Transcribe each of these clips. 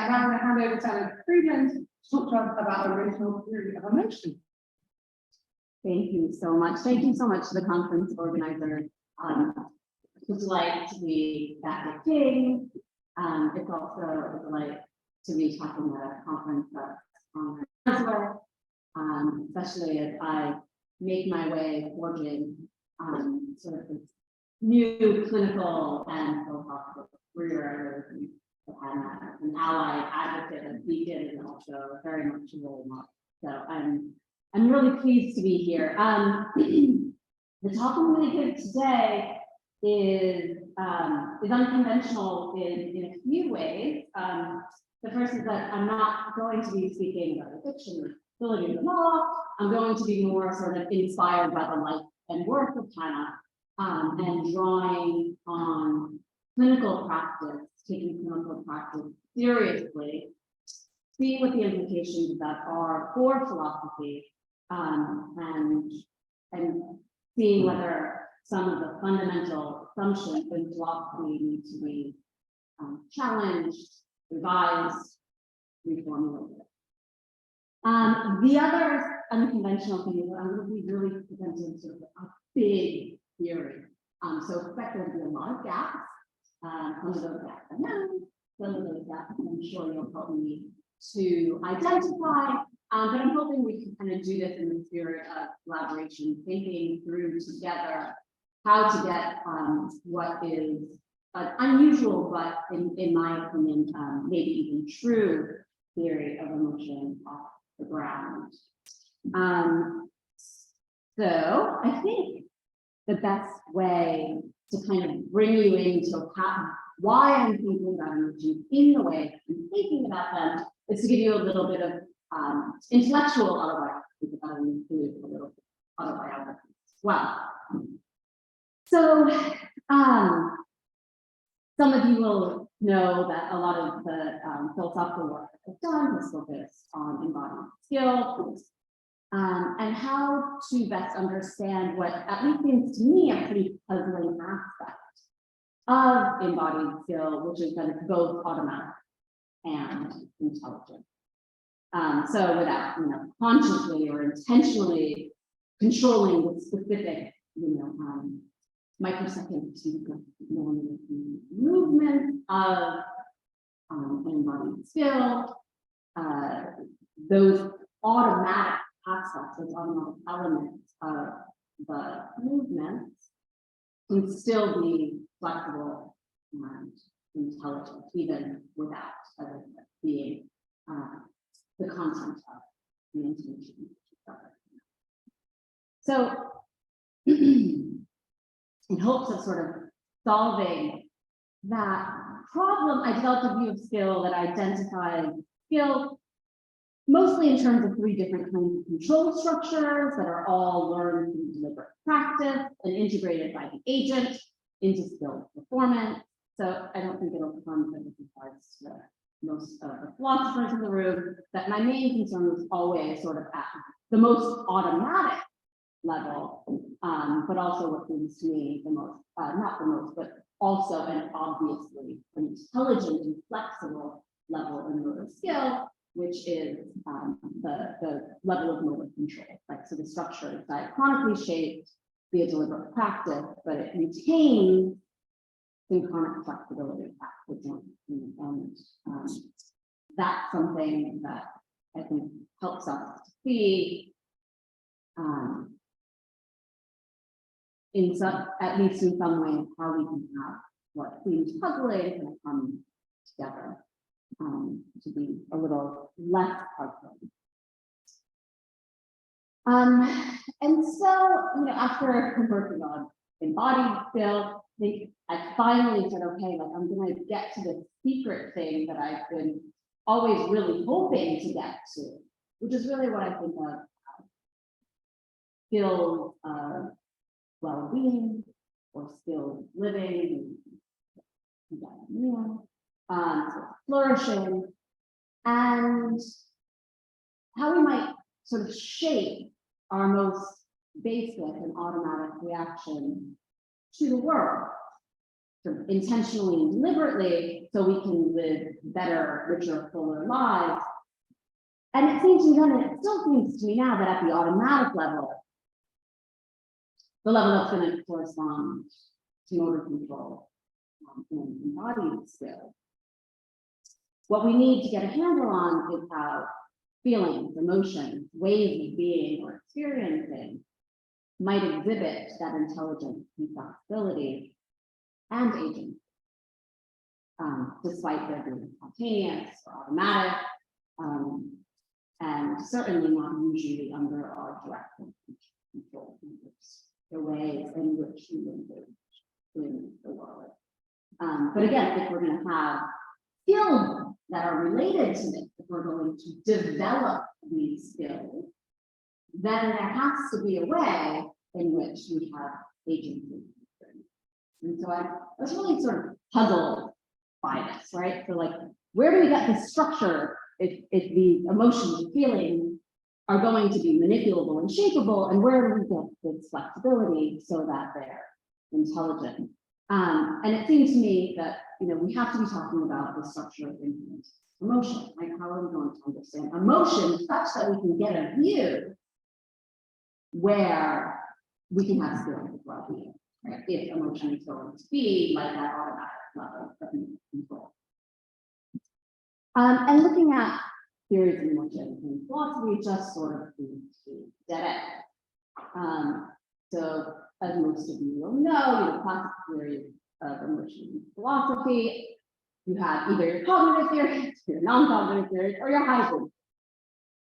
and now I'm going to hand over to Fridland to talk to us about the original theory of emotion. Thank you so much. Thank you so much to the conference organizer. It's a delight to be back at King. It's also a delight to be talking at a conference that's on Oslo, especially as I make my way forging sort of this new clinical and philosophical career as an ally, advocate, and beacon, and also very much a role model. So I'm really pleased to be here. The talk I'm going to give today is unconventional in a few ways. The first is that I'm not going to be speaking about addiction or ability of the law. I'm going to be more sort of inspired by the life and work of Hannah and drawing on clinical practice, taking clinical practice seriously, see what the implications of that are for philosophy, and seeing whether some of the fundamental assumptions in philosophy need to be challenged, revised, reformulated. The other unconventional thing is that I'm going to be really presenting sort of a big theory. So expect there to be a lot of gaps. Some of those gaps I know, some of those gaps I'm sure you'll help me to identify. But I'm hoping we can kind of do this in the spirit of collaboration, thinking through together how to get what is an unusual, but in my opinion, maybe even true theory of emotion off the ground. So I think the best way to kind of bring you into why I'm thinking about emotions in the way I'm thinking about them is to give you a little bit of intellectual autobiography, because I include a little bit of autobiography as well. So some of you will know that a lot of the philosophical work that I've done is focused on embodied skill and how to best understand what at least seems to me a pretty puzzling aspect of embodied skill, which is that it's both automatic and intelligent. So without consciously or intentionally controlling the specific microsecond movement of embodied skill, those automatic aspects, those automatic elements of the movements can still be flexible and intelligent, even without being the content of the intention. So in hopes of sort of solving that problem, I developed a view of skill that identified skill mostly in terms of three different kinds of control structures that are all learned through deliberate practice and integrated by the agent into skill performance. So I don't think it'll come as a surprise to most of the philosophers in the room that my main concern was always sort of at the most automatic level, but also what seems to me the most, not the most, but also and obviously an intelligent and flexible level in motor skill, which is the level of motor control, right? So the structure is diachronically shaped via deliberate practice, but it retains synchronic flexibility at the joint. And that's something that I think helps us to see at least in some ways, how we can have what seems puzzling kind of come together to be a little less puzzling. And so, after working on embodied skill, I finally said, okay, like I'm going to get to the secret thing that I've been always really hoping to get to, which is really what I think of skills of well-being or skills living, flourishing, and how we might sort of shape our most basic and automatic reaction to the world, sort of intentionally and deliberately, so we can live better, richer, fuller lives. And it seems to me then, and it still seems to me now, that at the automatic level, the level that's going to correspond to motor control and embodied skill, what we need to get a handle on is how feelings, emotions, ways of being or experiencing might exhibit that intelligence and flexibility and agency, despite their being spontaneous or automatic, and certainly not usually under our direct control. The ways in which we live in the world. But again, if we're going to have skills that are related to this, if we're going to develop these skills, then there has to be a way in which we have agency. And so I was really sort of puzzled by this, right? So like, where do we get the structure if the emotions and feelings are going to be manipulable and shapeable, and where do we get this flexibility so that they're intelligent? And it seems to me that we have to be talking about the structure of influence emotion, like how are we going to understand emotion such that we can get a view where we can have skills of well-being, right? If emotion is going to be like that automatic level of control. And looking at theories in emotion and philosophy just sort of to dead end. So as most of you will know, classic theory of emotion and philosophy, you have either your cognitive theories, your non-cognitive theories, or your hybrid.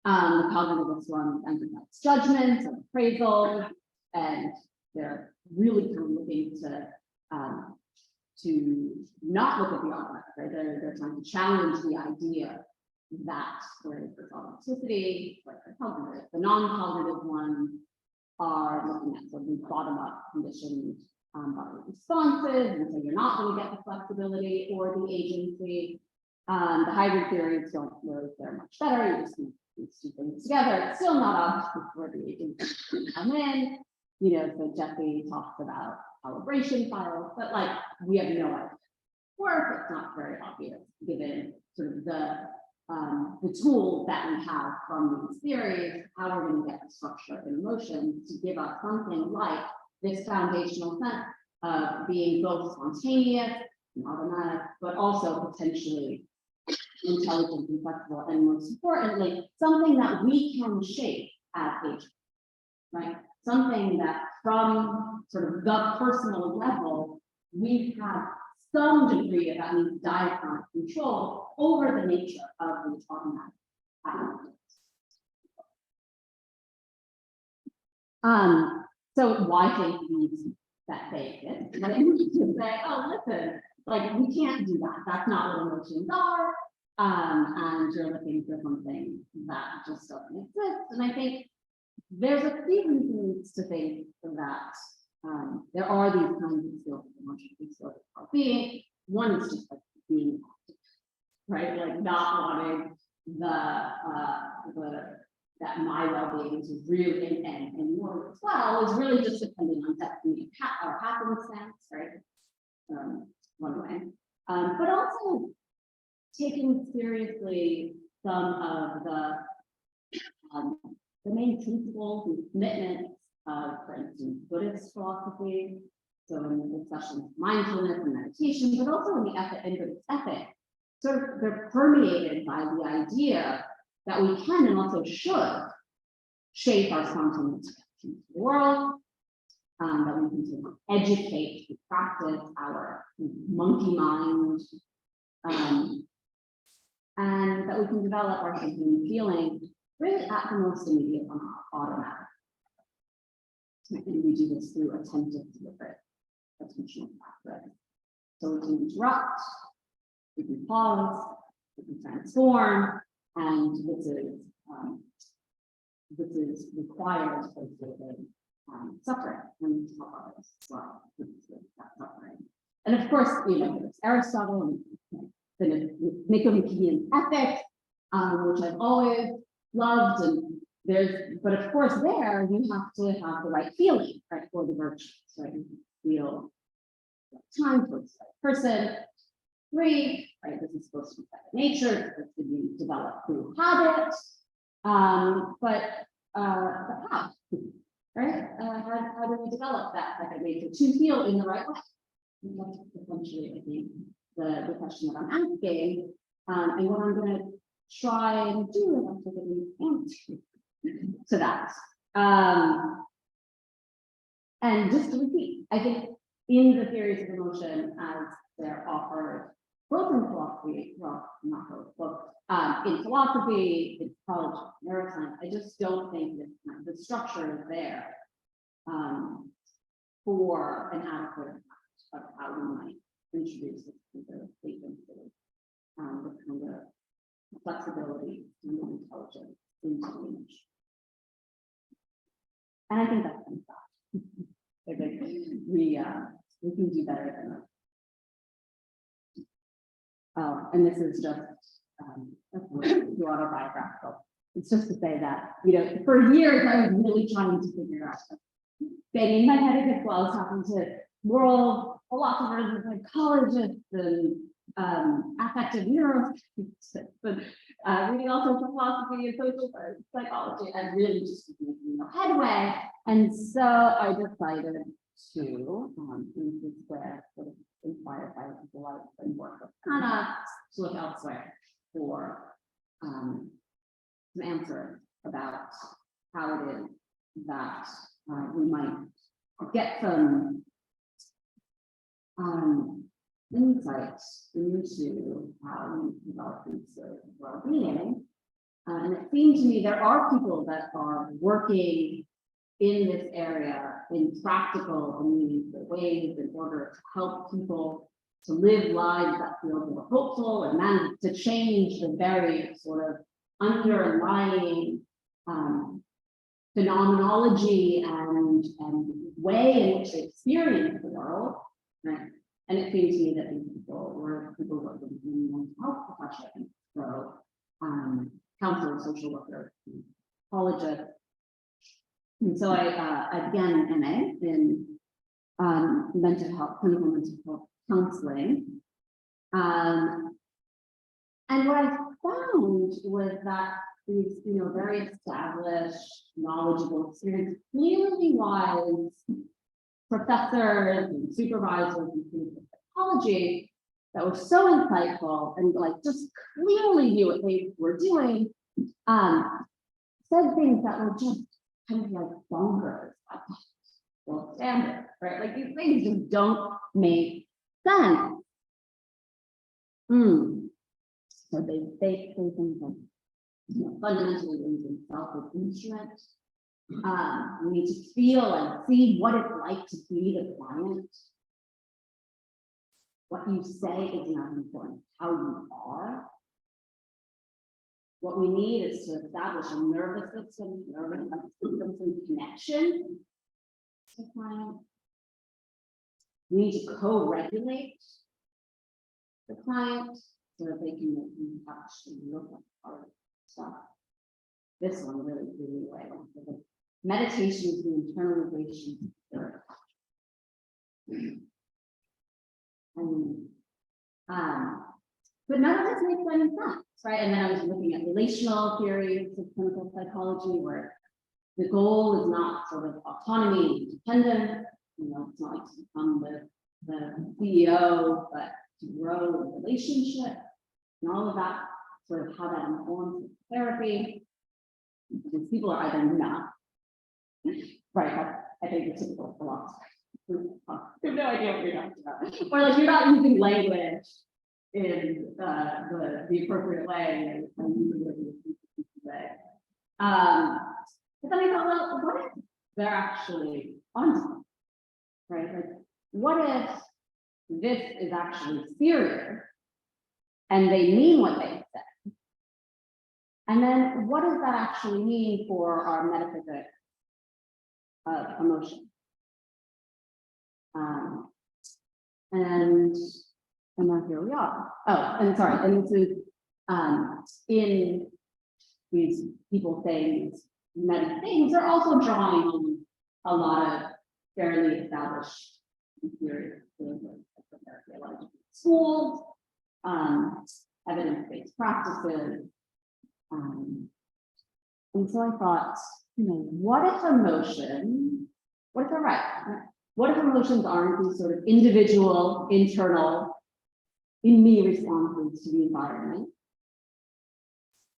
The cognitivist one emphasizes judgments and appraisals, and they're really kind of looking to not look at the automatic, right? They're trying to challenge the idea that there is this authenticity, like the cognitive. The non-cognitive ones are looking at sort of bottom-up conditioned bodily responses, and so you're not going to get the flexibility or the agency. The hybrid theories don't really fare much better. You just need these two things together. It's still not obvious where the agency can come in. So Jeffrey talks about calibration files, but like we have no idea. Work, it's not very obvious given sort of the tools that we have from these theories, how we're going to get the structure and emotion to give us something like this foundational sense of being both spontaneous and automatic, but also potentially intelligent and flexible, and most importantly, something that we can shape as agents, right? Something that from sort of the personal level, we have some degree of that means diaphragm control over the nature of the automatic patterns. So why take these that they exist? Right? You can say, oh, listen, like we can't do that. That's not what emotions are. And you're looking for something that just doesn't exist. And I think there's a few reasons to think that there are these kinds of skills, emotional skills of being. One is just like being active, right? Like not wanting that my well-being is really and more as well is really just depending on destiny or happenstance, right? One way, but also taking seriously some of the main principles and commitments of, for instance, Buddhist philosophy. So in the discussion of mindfulness and meditation, but also in the Buddhist ethic, sort of they're permeated by the idea that we can and also should shape our spontaneous reaction to the world, that we can educate and practice our monkey mind, and that we can develop our thinking and feeling really at the most immediate and automatic. And we do this through attentive deliberate attentional practice. So we can interrupt, we can pause, we can transform, and this is required for suffering and help others as well with that suffering. And of course, there's Aristotle and the Nicomachean ethics, which I've always loved, and but of course there you have to have the right feeling, right, for the virtues, right? You feel time for the right person, 3, right? This is supposed to be second nature, it's supposed to be developed through habit. But how? Right? How do we develop that second nature to feel in the right way? And that's essentially, I think, the question that I'm asking. And what I'm going to try and do is I'm going to answer to that. And just to repeat, I think in the theories of emotion as they're offered, both in philosophy, well, not both, in philosophy, in college, neuroscience, I just don't think that the structure is there for an adequate of how we might introduce this kind of statement, this kind of flexibility and intelligence into the image. And I think that's kind of I think we can do better than that. Oh, and this is just autobiographical. It's just to say that, you know, for years I was really trying to figure out, banging my head against the wall. I was talking to world philosophers and psychologists and affective neuroscientists, but reading all sorts of philosophy and social psychology, and really just making no headway. And so I decided to, this is where sort of inspired by people like the work of Anna, to look elsewhere for some answers about how it is that we might get some insights into how we develop these well-being. And it seems to me there are people that are working in this area in practical and meaningful ways in order to help people to live lives that feel more hopeful and manage to change the very sort of underlying phenomenology and way in which they experience the world. Right? And it seems to me that these people were people working in mental health professions, so counselors, social workers, psychologists. And so I began an MA in mental health, clinical mental health counseling. And what I found was that these, you know, very established, knowledgeable, experienced, clearly wise professors and supervisors in clinical psychology that were so insightful and like just clearly knew what they were doing, said things that were just kind of like bonkers, well, standard, right? Like these things just don't make sense. So they say things like, you know, fundamentally using self as instrument. We need to feel and see what it's like to be the client. What you say is not important, how you are. What we need is to establish a nervous system connection to client. We need to co-regulate the client so that they can make in touch and look at our stuff. This one really blew me away. Meditation is the internalization of spirit. But none of this makes any sense, right? And then I was looking at relational theories of clinical psychology, where the goal is not sort of autonomy and independence. You know, it's not like to become the CEO, but to grow the relationship and all of that, sort of how that informs therapy. Because people are either not, right? That's, I think, the typical philosophy. You have no idea what you're talking about, or like you're not using language in the appropriate way. But then I thought, well, what if they're actually on, right? Like, what if this is actually serious and they mean what they said? And then what does that actually mean for our metaphysics of emotion? And then here we are. Oh, and sorry, and this is in these people saying these many things, they're also drawing on a lot of fairly established theories of therapy schools. evidence-based practices. And so I thought, what if emotions aren't these sort of individual, internal, in me responses to the environment,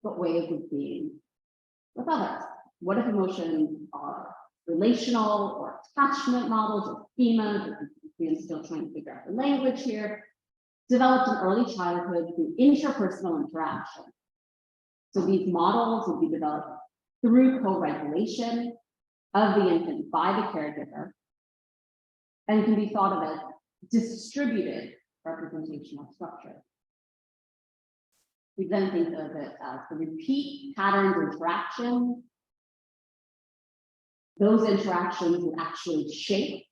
but ways of being with others? What if emotions are relational or attachment models or schemas? I'm still trying to figure out the language here. Developed in early childhood through interpersonal interaction. So these models would be developed through co-regulation of the infant by the caregiver, and can be thought of as distributed representational structure. We then think of it as the repeat patterned interaction. Those interactions would actually shape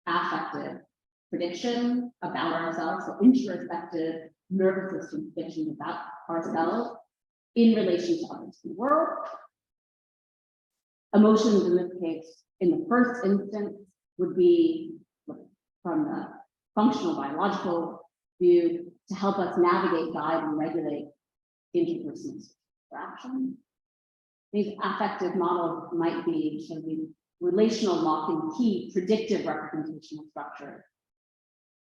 affective prediction about ourselves, so introspective nervous system prediction about ourselves in relation to others in the world. Emotions in this case, in the first instance, would be from the functional biological view to help us navigate, guide, and regulate interpersonal interaction. These affective models might be relational lock and key predictive representational structure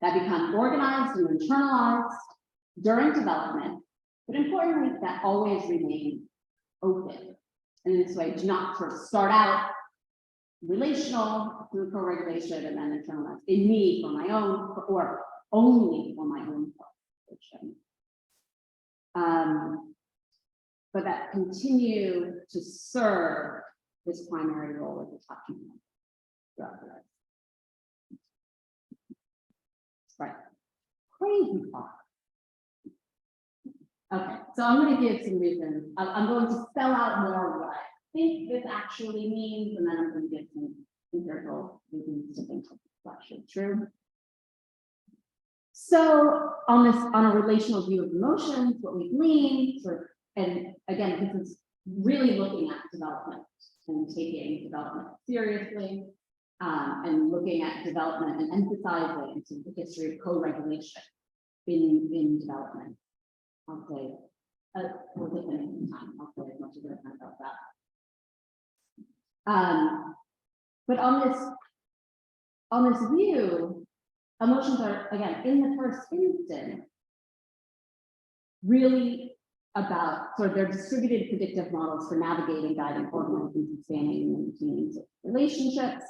that become organized and internalized during development, but importantly, that always remain open. And in this way, do not sort of start out relational through co-regulation and then internalize in me for my own, or only for my own co-regulation. But that continue to serve this primary role as a touching throughout the life. Right. Crazy part. Okay, so I'm going to give some reasons. I'm going to spell out more what I think this actually means, and then I'm going to give some empirical reasons to think it's actually true. So on a relational view of emotions, what we glean, and again, this is really looking at development and taking development seriously, and looking at development and emphasizing the history of co-regulation in development. I'll say, within time, I'll say as much as I can about that. But on this view, emotions are, again, in the first instance, really about sort of their distributed predictive models for navigating, guiding, organizing, sustaining, and maintaining relationships.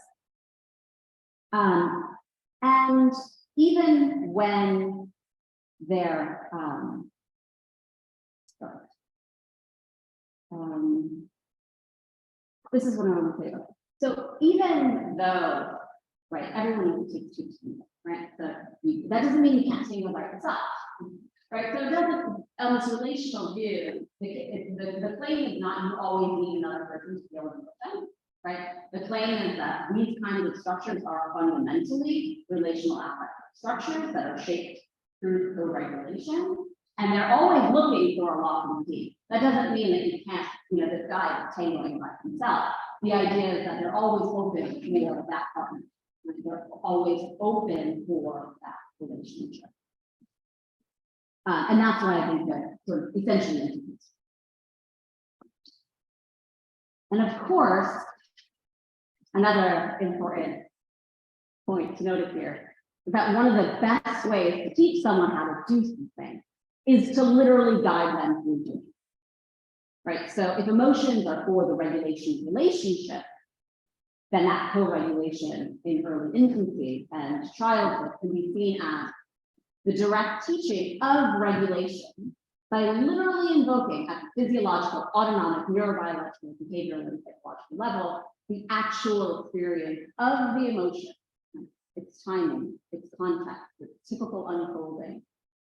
And even when they're this is what I want to say about. So even though, right, everyone takes two, right? So that doesn't mean you can't take it by yourself, right? So it doesn't, on this relational view, the claim is not you always need another person to be able to put them, right? The claim is that these kinds of structures are fundamentally relational affective structures that are shaped through co-regulation, and they're always looking for a lock and key. That doesn't mean that you can't, this guy is tangling by himself. The idea is that they're always open for that partner. They're always open for that relationship. And that's why I think that sort of essentially entities. And of course, another important point to notice here is that one of the best ways to teach someone how to do something is to literally guide them through doing it. Right? So if emotions are for the regulation relationship, then that co-regulation in early infancy and childhood can be seen as the direct teaching of regulation by literally invoking at the physiological, autonomic, neurobiological, behavioral, and psychological level the actual experience of the emotion, its timing, its context, its typical unfolding,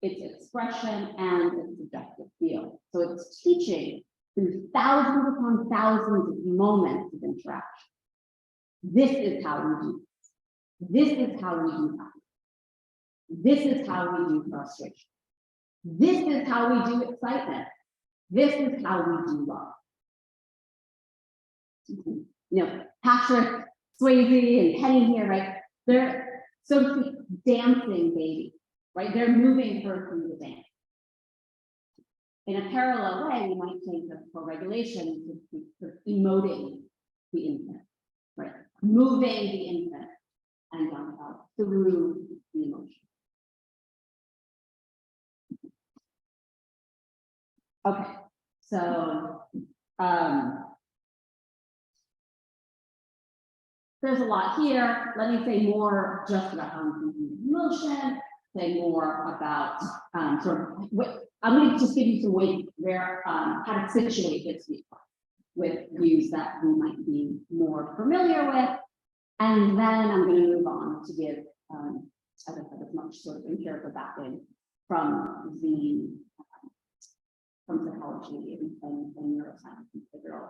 its expression, and its subjective feel. So it's teaching through thousands upon thousands of moments of interaction. This is how we do this. This is how we do that. This is how we do frustration. This is how we do excitement. This is how we do love. Patrick Swayze and Penny here, right? They're, so to speak, dancing babies, right? They're moving her through the dance. In a parallel way, we might think of co-regulation as emoting the infant, right? Moving the infant and through the emotion. Okay, so there's a lot here. Let me say more just about how I'm thinking of emotion, say more about sort of what I'm going to just give you some ways where how to situate this with views that we might be more familiar with. And then I'm going to move on to give, as I said, as much sort of empirical backing from psychology and neuroscience and behavioral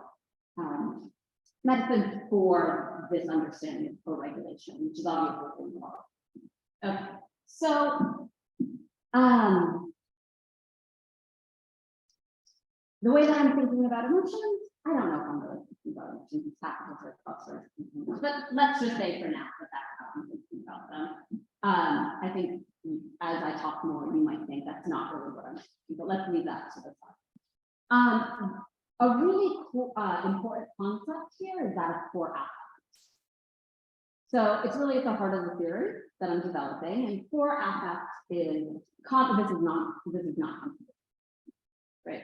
methods for this understanding of co-regulation, which is obviously involved. Okay, so the way that I'm thinking about emotions, I don't know if I'm really thinking about emotions as factors or clusters, but let's just say for now that that's how I'm thinking about them. I think as I talk more, you might think that's not really what I'm thinking, but let's leave that to the side. A really cool, important concept here is that of core affect. So it's really at the heart of the theory that I'm developing, and core affect is this is not right.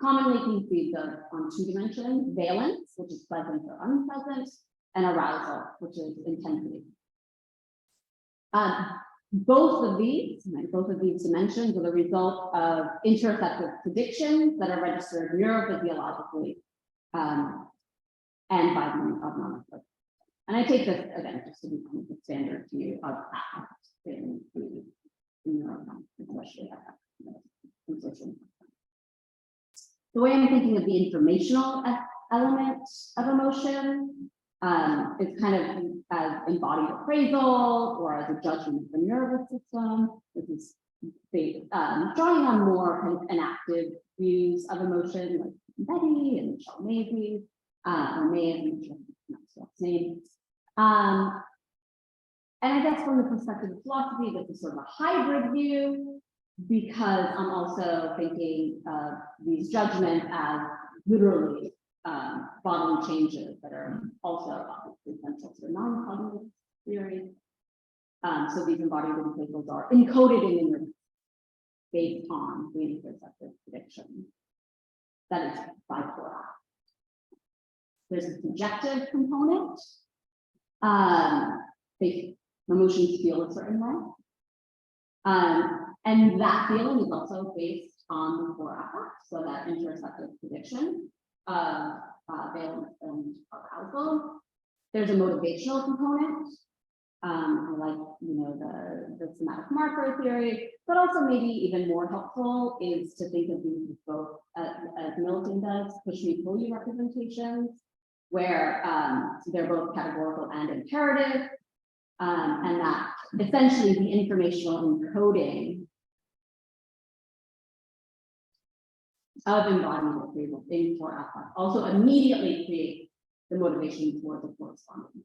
Commonly conceived of on two dimensions: valence, which is pleasant or unpleasant, and arousal, which is intensity. Both of these dimensions are the result of interoceptive predictions that are registered neurophysiologically and by the autonomic. And I take this again just to become the standard view of affect in neuroscience, especially in social. The way I'm thinking of the informational element of emotion is kind of as embodied appraisal or as a judgment of the nervous system. This is drawing on more kind of enactive views of emotion, like Betty and Michelle Maisie, or May name. And I guess from the perspective of philosophy, this is sort of a hybrid view, because I'm also thinking of these judgments as literally bodily changes that are also obviously central to the non-cognitive theory. So these embodied appraisals are encoded in the based on the interoceptive prediction. That is by core affect. There's a subjective component. Emotions feel a certain way. And that feeling is also based on the core affect, so that interoceptive prediction of valence and arousal. There's a motivational component. I like, the somatic marker theory, but also maybe even more helpful is to think of these as both, as Milton does, push-me-pull-you representations, where they're both categorical and imperative, and that essentially the informational encoding of embodiment appraisal in core affect also immediately creates the motivation towards a correspondence.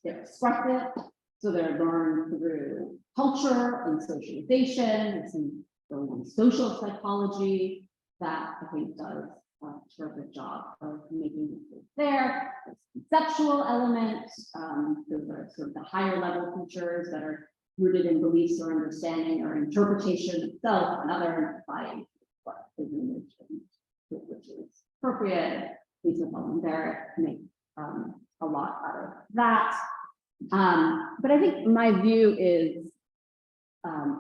They're expressive, so they're learned through culture and socialization. There's some social psychology that I think does a terrific job of making it there. There's conceptual elements. Those are sort of the higher level features that are rooted in beliefs or understanding or interpretation itself, and other by what is image, which is appropriate. Lisa Barrett make a lot out of that. But I think my view is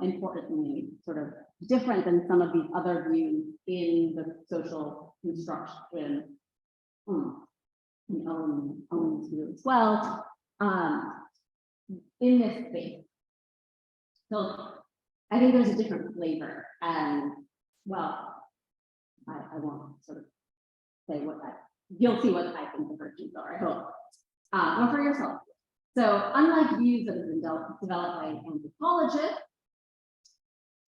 importantly sort of different than some of these other views in the social construction, Owen's view as well, in this space. So I think there's a different flavor, and well, I won't sort of say what you'll see what I think the virtues are, I hope. Or for yourself. So unlike views that have been developed by anthropologists,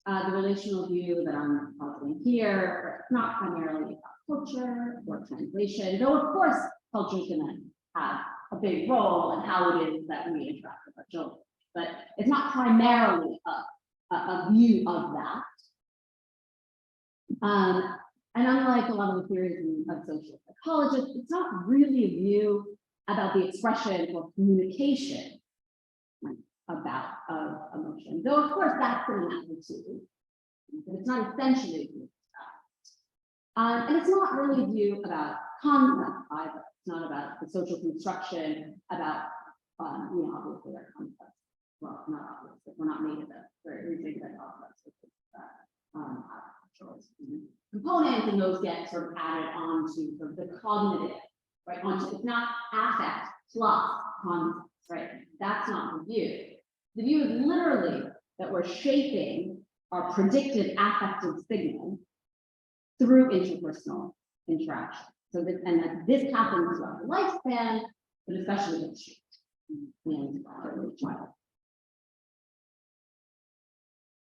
the relational view that I'm positing here, it's not primarily about culture or translation, though of course culture is going to have a big role in how it is that we interact with our children, but it's not primarily a view of that. And unlike a lot of the theories of social psychologists, it's not really a view about the expression or communication about emotion, though of course that's an attitude, but it's not essentially a view. And it's not really a view about concept either. It's not about the social construction, about obviously our concepts. Well, not obviously, we're not made of it. We think that concepts components, and those get sort of added onto sort of the cognitive, right? It's not affect plus concepts, right? That's not the view. The view is literally that we're shaping our predicted affective signal through interpersonal interaction. So that, and that this happens throughout the lifespan, but especially with children and early child.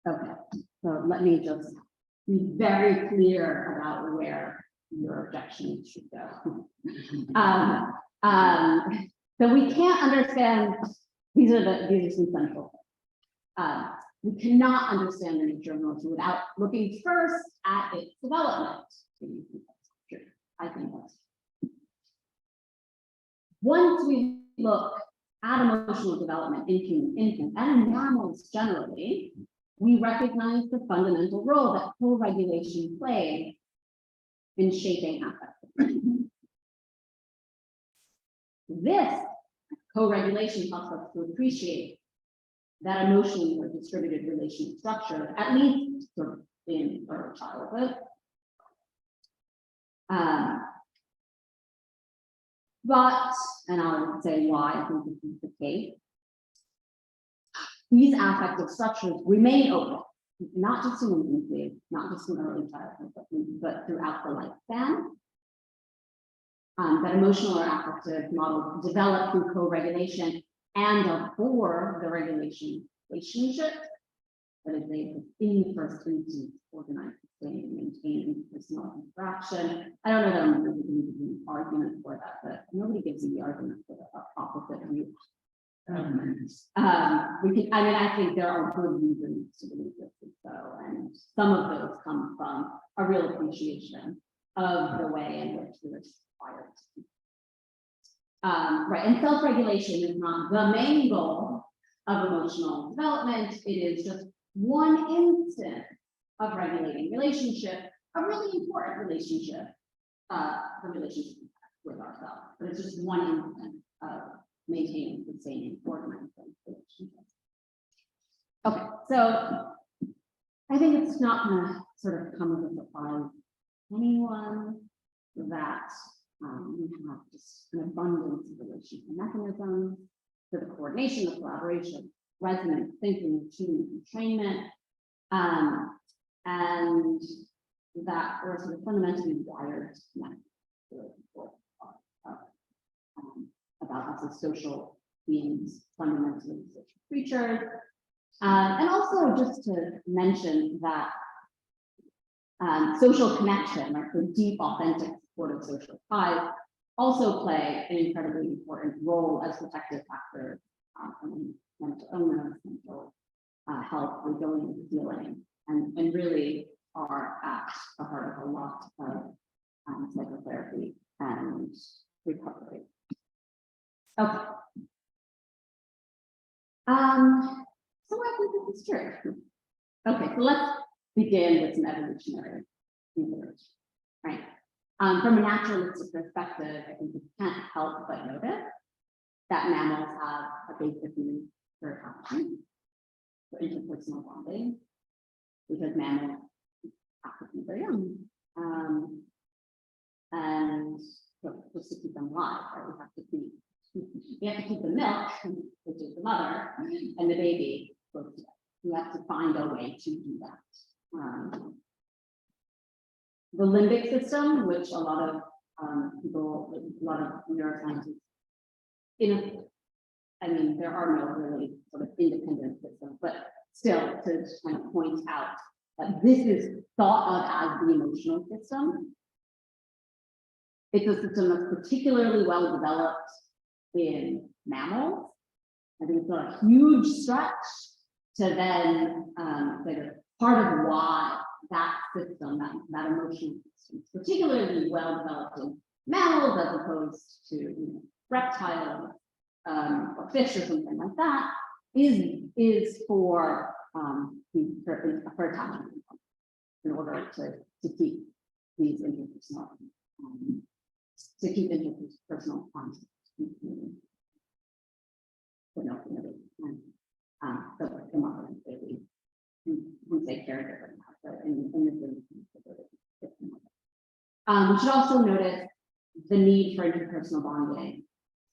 Okay, so let me just be very clear about where your objections should go. So we can't understand, these are some central things. We cannot understand the nature of emotion without looking first at its development. I think that's true. Once we look at emotional development in human infants and in mammals generally, we recognize the fundamental role that co-regulation plays in shaping affect. This co-regulation helps us to appreciate that emotionally or distributed relational structure, at least sort of in early childhood. But, and I'll say why I think this is the case, these affective structures remain open, not just in infancy, not just in early childhood, but throughout the lifespan. That emotional or affective models develop through co-regulation and are for the regulation relationship that is in the first instance organized, sustain, and maintain personal interaction. I don't know that I'm really going to give an argument for that, but nobody gives you the argument for the opposite view. I think there are good reasons to believe this is so, and some of those come from a real appreciation of the way in which we are wired. Right, and self-regulation is not the main goal of emotional development. It is just one instance of regulating relationship, a really important relationship, the relationship with ourselves, but it's just one instance of maintaining, sustaining, organizing relationships. Okay, so I think it's not going to sort of come as a surprise to anyone that we have just an abundance of relational mechanisms for the coordination, the collaboration, resonance, thinking, tuning, entrainment, and that we're sort of fundamentally wired about us as social beings, fundamentally social creatures. And also just to mention that social connection, like the deep, authentic, supportive social ties, also play an incredibly important role as protective factors in mental illness, mental health, resilience, healing, and really are at the heart of a lot of psychotherapy and recovery. Okay. So I think this is true. Okay, so let's begin with some evolutionary research, right? From a naturalistic perspective, I think we can't help but notice that mammals have a basic need for attachment, for interpersonal bonding, because mammals have to keep their young, and so just to keep them alive, right? We have to keep the milk, which is the mother, and the baby. We have to find a way to do that. The limbic system, which a lot of people, a lot of neuroscientists, there are no really sort of independent systems, but still to kind of point out that this is thought of as the emotional system. It's a system that's particularly well developed in mammals. I think it's not a huge stretch to then part of why that system, that emotional system, particularly well developed in mammals as opposed to reptiles or fish or something like that, is for attachment in order to keep these interpersonal concepts. So like the mother and baby, we say caregiver, but in this we should also notice the need for interpersonal bonding.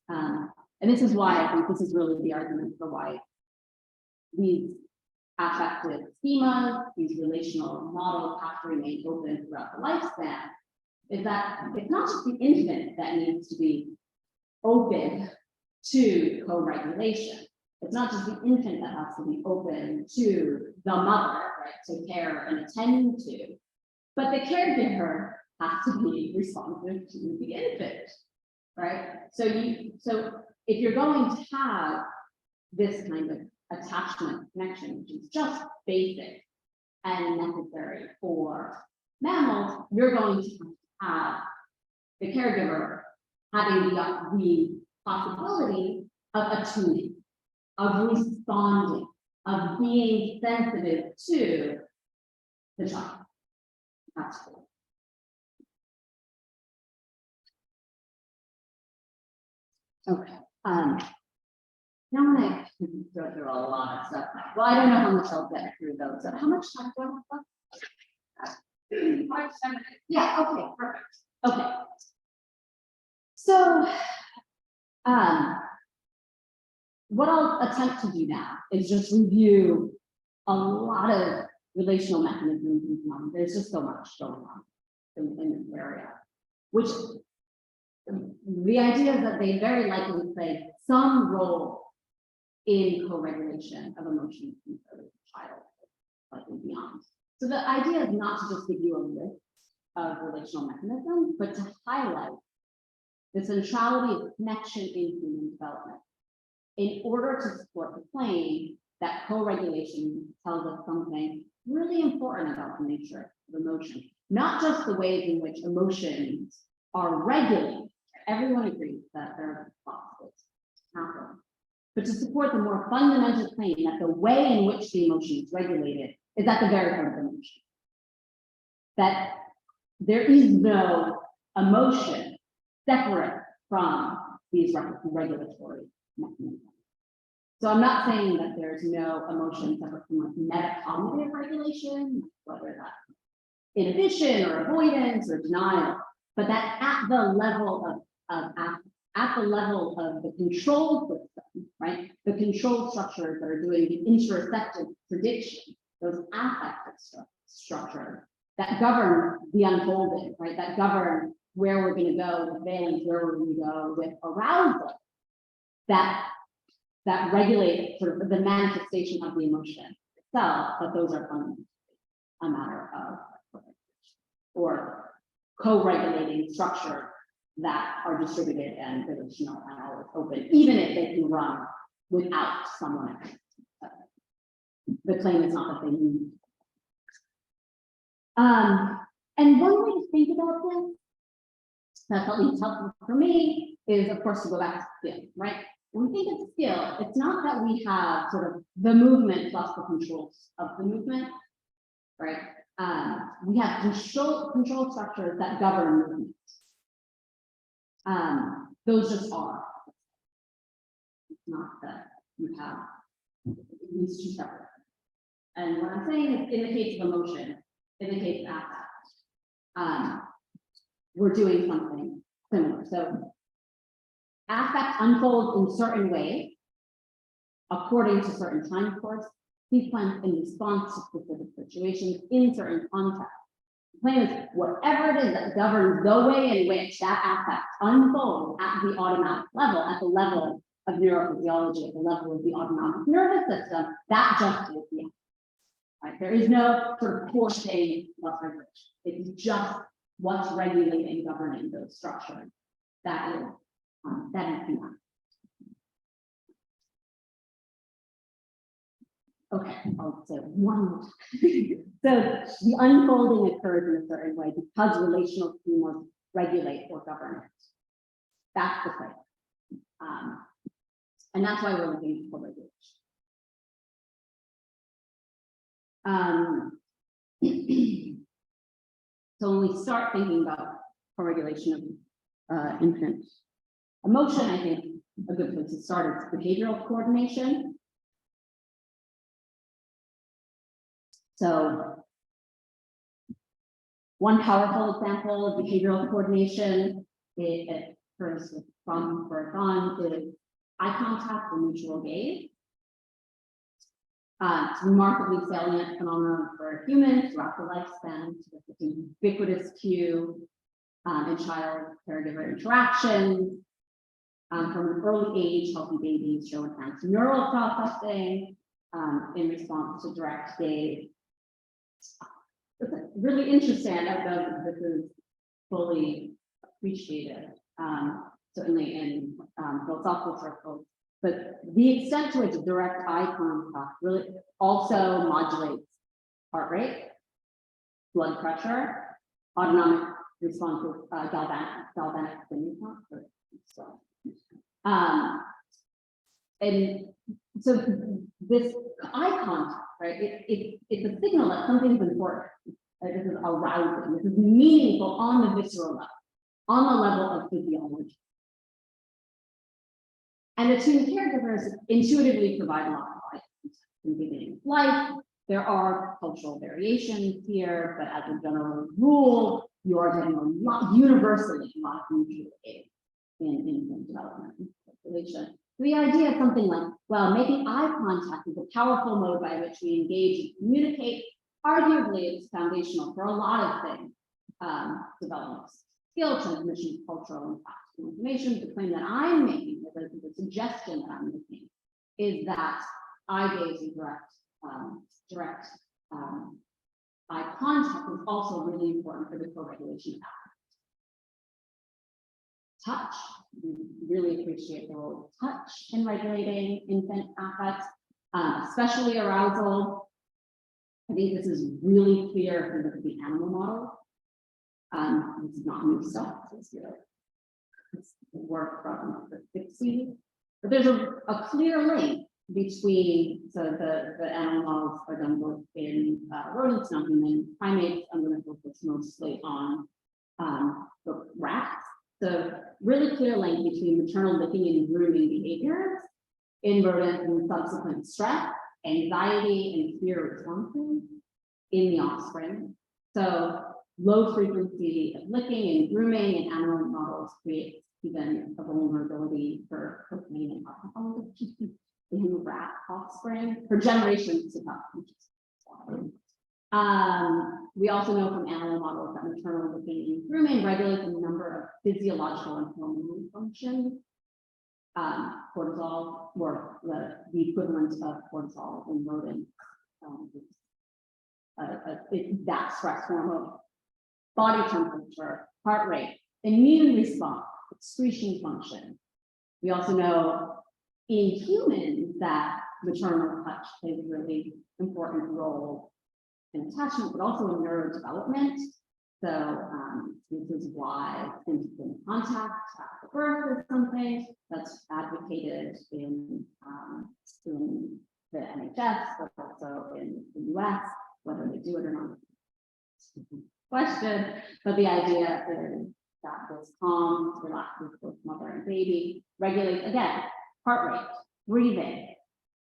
And this is why I think this is really the argument for why these affective schemas, these relational models have to remain open throughout the lifespan, is that it's not just the infant that needs to be open to co-regulation. It's not just the infant that has to be open to the mother, right, to care and attend to, but the caregiver has to be responsive to the infant, right? So if you're going to have this kind of attachment connection, which is just basic and necessary for mammals, you're going to have the caregiver having the possibility of attuning, of responding, of being sensitive to the child. That's cool. Okay. Now I'm gonna go through a lot of stuff. Well, I don't know how much I'll get through those. So how much time do I have left? 5 to 7 minutes. Yeah, okay, perfect. Okay. So what I'll attempt to do now is just review a lot of relational mechanisms in common. There's just so much going on in this area, which the idea is that they very likely play some role in co-regulation of emotions in the child, likely beyond. So the idea is not to just give you a list of relational mechanisms, but to highlight the centrality of connection in human development in order to support the claim that co-regulation tells us something really important about the nature of emotion, not just the ways in which emotions are regulated. Everyone agrees that there are possible happen, but to support the more fundamental claim that the way in which the emotion is regulated is at the very heart of the emotion. That there is no emotion separate from these regulatory mechanisms. So I'm not saying that there's no emotion separate from like metacognitive regulation, whether that's inhibition or avoidance or denial, but that at the level at the level of the control system, right? The control structures that are doing the interoceptive prediction, those affective structures that govern the unfolding, right? That govern where we're going to go with valence, where we're going to go with arousal, that regulate sort of the manifestation of the emotion itself, but those are fundamentally a matter of or co-regulating structures that are distributed and relational and always open, even if they can run without someone else. The claim is not that they need. And one way to think about this, that's at least helpful for me, is of course to go back to skill, right? When we think of skill, it's not that we have sort of the movement plus the controls of the movement, right? We have control structures that govern movement. Those just are. It's not that you have these two separate. And what I'm saying is, in the case of emotion, in the case of affect, we're doing something similar. So affect unfolds in certain ways, according to certain time course, sequence in response to specific situations in certain contexts. The claim is whatever it is that governs the way in which that affect unfolds at the autonomic level, at the level of neurophysiology, at the level of the autonomic nervous system, that just is the affect. Right? There is no sort of core thing plus regulation. It's just what's regulating, governing those structures. That is the affect. Okay, I'll say one more. So the unfolding occurs in a certain way because relational schemas regulate or govern it. That's the thing. And that's why we're looking for regulation. So when we start thinking about co-regulation of infant emotion, I think a good place to start is behavioral coordination. So one powerful example of behavioral coordination it occurs from birth on is eye contact and mutual gaze. It's a remarkably salient phenomenon for humans throughout the lifespan. So it's an ubiquitous cue in child caregiver interactions. From an early age, healthy babies show enhanced neural processing in response to direct gaze. It's really interesting. I don't know if this is fully appreciated, certainly in philosophical circles, but the extent to which direct eye contact really also modulates heart rate, blood pressure, autonomic responses, galvanic stimulus. And so this eye contact, right? It's a signal that something's important. Right? This is arousing. This is meaningful on the visceral level, on the level of physiology. And the two caregivers intuitively provide a lot of eye contact in beginning of life. There are cultural variations here, but as a general rule, you are getting a lot, universally, a lot of mutual aid in infant development and population. The idea of something like, well, making eye contact is a powerful mode by which we engage and communicate. Arguably, it's foundational for a lot of things. Development, skill transmission, cultural and practical information. The claim that I'm making, the suggestion that I'm making, is that eye gaze and direct eye contact is also really important for the co-regulation of touch. We really appreciate the role of touch in regulating infant affect, especially arousal. I think this is really clear if you look at the animal model. This is not new stuff. It's work from the 60s. But there's a clear link between, so the animal models are done both in rodents, non-human primates. I'm going to focus mostly on the rats. So really clear link between maternal licking and grooming behaviors in rodents and subsequent stress, anxiety, and fear responses in the offspring. So low frequency of licking and grooming in animal models creates even a vulnerability for cocaine and alcohol in rat offspring for generations to come. We also know from animal models that maternal licking and grooming regulates a number of physiological and hormonal functions. Cortisol, or the equivalent of cortisol in rodents, that stress hormone, body temperature, heart rate, immune response, excretion function. We also know in humans that maternal touch plays a really important role in attachment, but also in neurodevelopment. So this is why infant contact after birth is something that's advocated in the NHS, but also in the US, whether they do it or not. Question, but the idea is that this calms, relaxes both mother and baby, regulates, again, heart rate, breathing,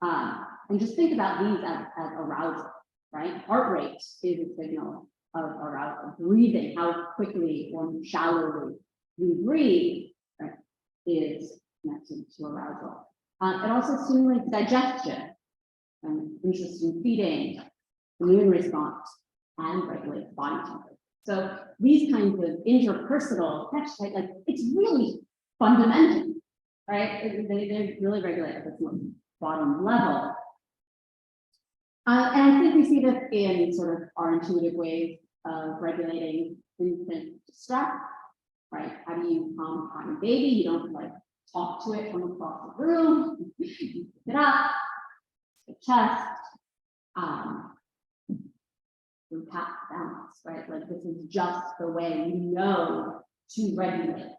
and just think about these as arousal, right? Heart rate is a signal of arousal. Breathing, how quickly or shallowly we breathe, right, is connected to arousal. It also stimulates digestion and interest in feeding, immune response, and regulates body temperature. So these kinds of interpersonal touch, like it's really fundamental, right? They really regulate at this bottom level. And I think we see this in sort of our intuitive ways of regulating infant distress, right? How do you calm a crying baby? You don't like talk to it from across the room. You pick it up, the chest, through past balance, right? Like this is just the way we know to regulate.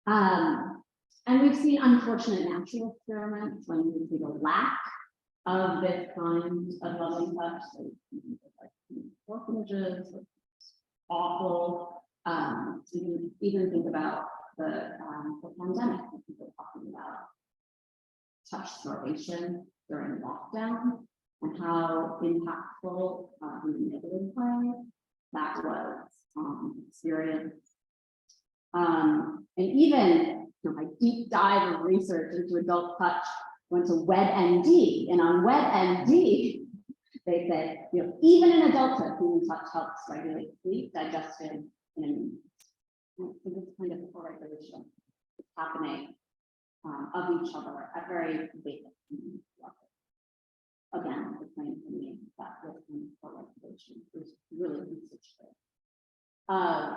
And we've seen unfortunate natural experiments when we see the lack of this kind of loving touch, so like orphanages, awful. Even think about the pandemic, when people are talking about touch starvation during lockdown and how impactful in the negative way that was experience. And even my deep dive of research into adult touch went to WebMD, and on WebMD, they said, even in adulthood, human touch helps regulate sleep, digestion, and so this kind of co-regulation is happening of each other at very basic levels. Again, the claim to me that this kind of co-regulation is really research of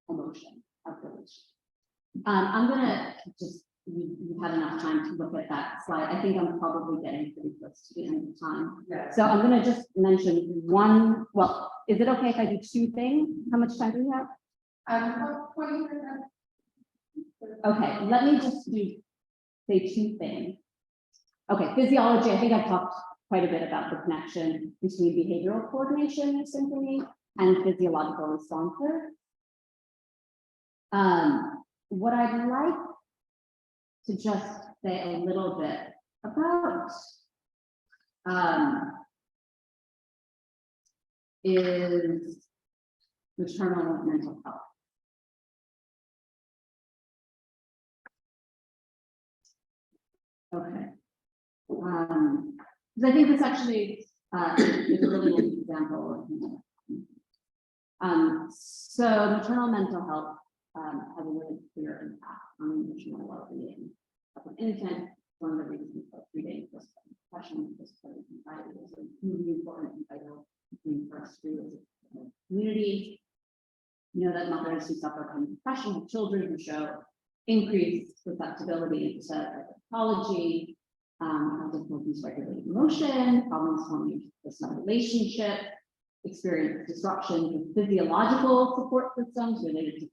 emotion, of relation. I'm gonna just, we've had enough time to look at that slide. I think I'm probably getting pretty close to the end of time. Yeah. So I'm gonna just mention one, well, is it okay if I do two things? How much time do we have? 20%. Okay, let me just say two things. Okay, physiology, I think I've talked quite a bit about the connection between behavioral coordination and synchrony and physiological responses. What I'd like to just say a little bit about is maternal mental health. Okay. Because I think this actually is a really nice example. So maternal mental health has a really clear impact on emotional well-being of an infant. One of the reasons for treating postpartum depression, postpartum anxiety is a really important and vital thing for us to do as a community. You know that mothers who suffer from depression have children who show increased susceptibility to pathology, have difficulties regulating emotion, problems forming personal relationship, experience disruptions in physiological support systems related to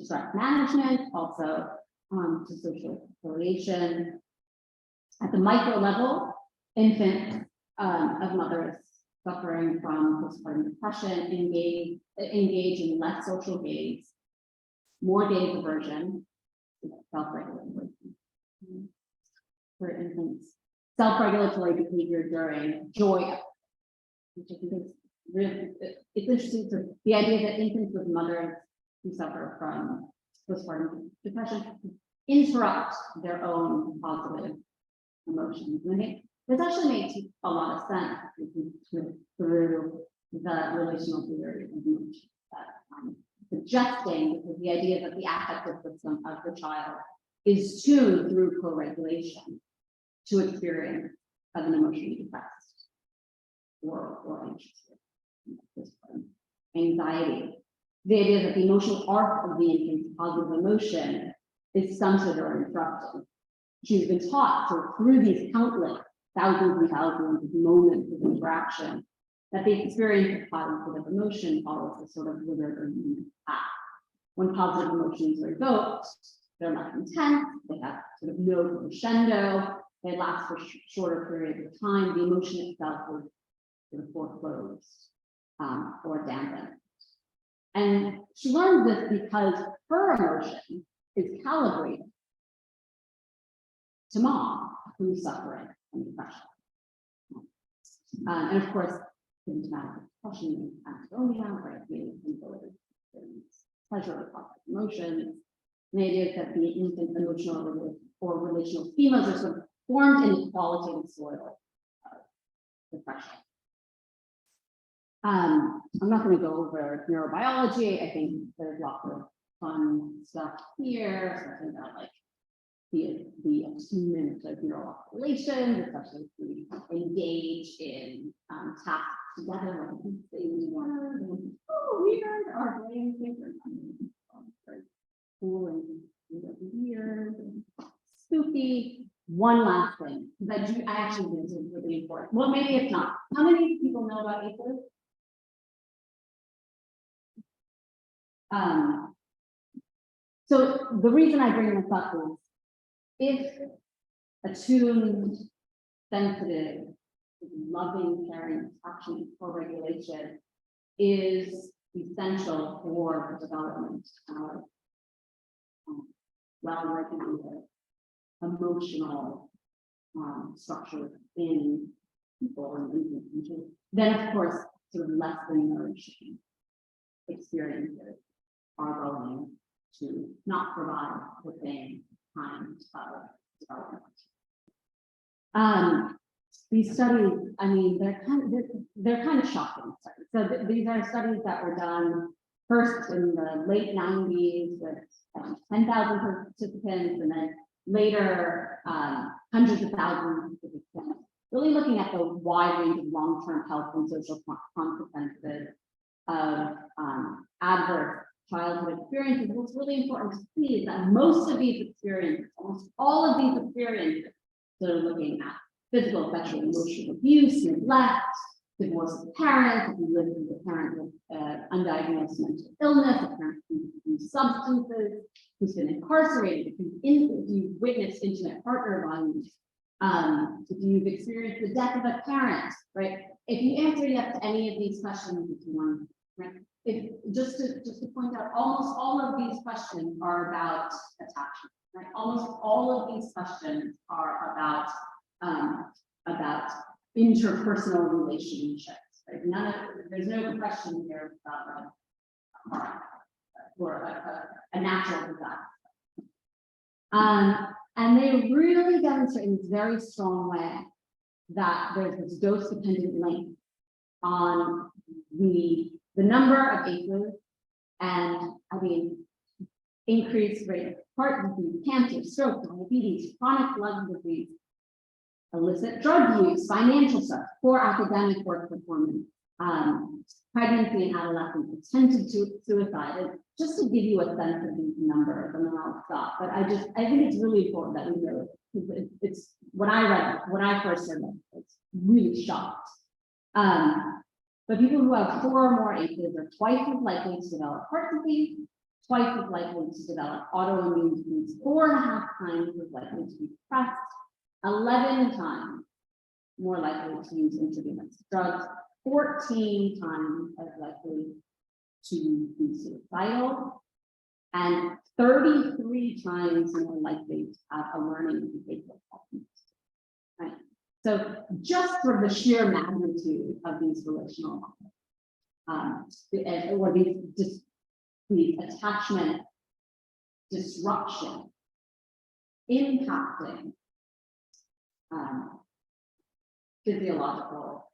stress management, also to social affiliation. At the micro level, infants of mothers suffering from postpartum depression engage in less social gaze, more gaze aversion, self-regulatory for infants, self-regulatory behavior during joy, which I think is really, it's interesting to the idea that infants with mothers who suffer from postpartum depression interrupt their own positive emotions. And I think this actually makes a lot of sense through the relational theory of emotion that suggesting, because the idea that the affective system of the child is tuned through co-regulation to experience of an emotionally depressed or anxious anxiety. The idea that the emotional arc of the infant's positive emotion is stunted or interrupted. She's been taught, so through these countless thousands and thousands of moments of interaction, that the experience of positive emotion follows a sort of linear or unique path. When positive emotions are evoked, they're less intense, they have sort of no crescendo, they last for shorter periods of time, the emotion itself is sort of foreclosed or dampened. And she learned this because her emotion is calibrated to mom, who's suffering from depression. And of course, symptomatic depression is anhedonia, right? The ability to experience pleasure or emotions. And the idea is that the infant emotional or relational schemas are sort of formed in the qualitative soil of depression. I'm not going to go over neurobiology. I think there's lots of fun stuff here, something about like the attunement of neural oscillations, especially if we engage in tasks together, like saying word, and weird, our brains think very cool and weird, and spooky. One last thing, because I actually did a really really important. Well, maybe it's not. How many people know about ACEs? So the reason I bring this up is if attuned, sensitive, loving, caring, touching, co-regulation is essential for the development of well-regulated emotional structure in people and individuals, then of course sort of less than nourishing experiences are going to not provide the same kind of development. These studies, I mean, they're kind of shocking studies. So these are studies that were done first in the late 90s with 10,000 participants, and then later hundreds of thousands of participants, really looking at the wide range of long-term health and social consequences of adverse childhood experiences. What's really important to see is that most of these experiences, almost all of these experiences, that are looking at physical, sexual, emotional abuse, neglect, divorce of parents, if you live with a parent with undiagnosed mental illness, a parent who's used substances, who's been incarcerated, if you've witnessed intimate partner violence, if you've experienced the death of a parent, right? If you answer yes to any of these questions, if you want, right? Just to point out, almost all of these questions are about attachment, right? Almost all of these questions are about interpersonal relationships, right? There's no question here about a natural disaster. And they really demonstrate in this very strong way that there's this dose-dependent link on the number of ACEs and increased rate of heart disease, cancer, stroke, diabetes, chronic lung disease, illicit drug use, financial stress, poor academic work performance, pregnancy and adolescence, attempted suicide. And just to give you a sense of these numbers, and then I'll stop. But I think it's really important that we know it. It's when I first heard it, it's really shocked. But people who have 4 or more ACEs are twice as likely to develop heart disease, twice as likely to develop autoimmune disease, 4.5 times as likely to be depressed, 11 times more likely to use intravenous drugs, 14 times as likely to be suicidal, and 33 times more likely to have a learning and behavioral problem. Right? So just for the sheer magnitude of these relational or these attachment disruption impacting physiological,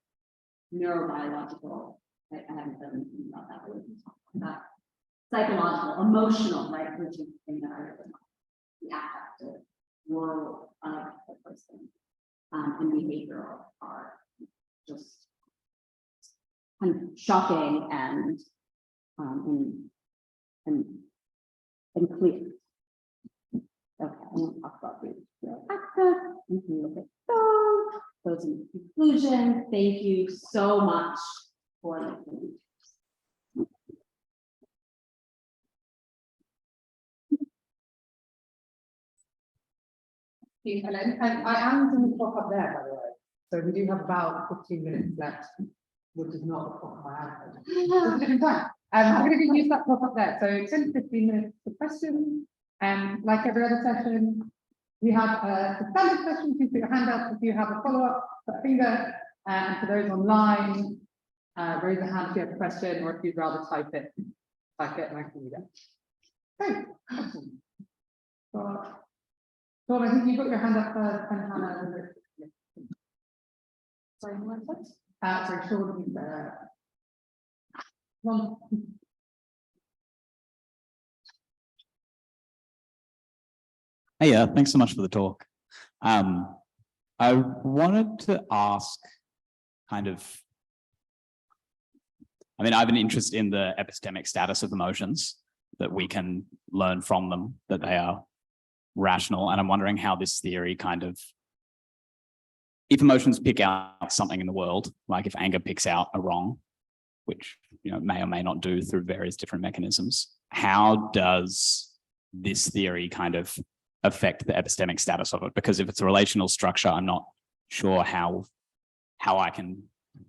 neurobiological, I haven't said anything about that, but we can talk about psychological, emotional, right, which is the thing that I really want, the affective world of the person, and behavioral are just kind of shocking and clear. Okay, I'm going to talk about the access. You can look at those in conclusion. Thank you so much for listening. And I am going to pop up there, by the way. So we do have about 15 minutes left, which is not the pop up I have. It's a different time. I'm going to use that pop up there. So 10 to 15 minutes for questions. Like every other session, we have the standard questions. You put your hand up if you have a follow-up, put a finger, and for those online, raise a hand if you have a question, or if you'd rather type it and I can read it. Okay. So I think you got your hand up first, and Hannah. Sorry, who was that? Sorry, Sean. One. Hey, thanks so much for the talk. I wanted to ask I have an interest in the epistemic status of emotions, that we can learn from them, that they are rational. And I'm wondering how this theory kind of if emotions pick out something in the world, like if anger picks out a wrong, which may or may not do through various different mechanisms, how does this theory kind of affect the epistemic status of it? Because if it's a relational structure, I'm not sure how I can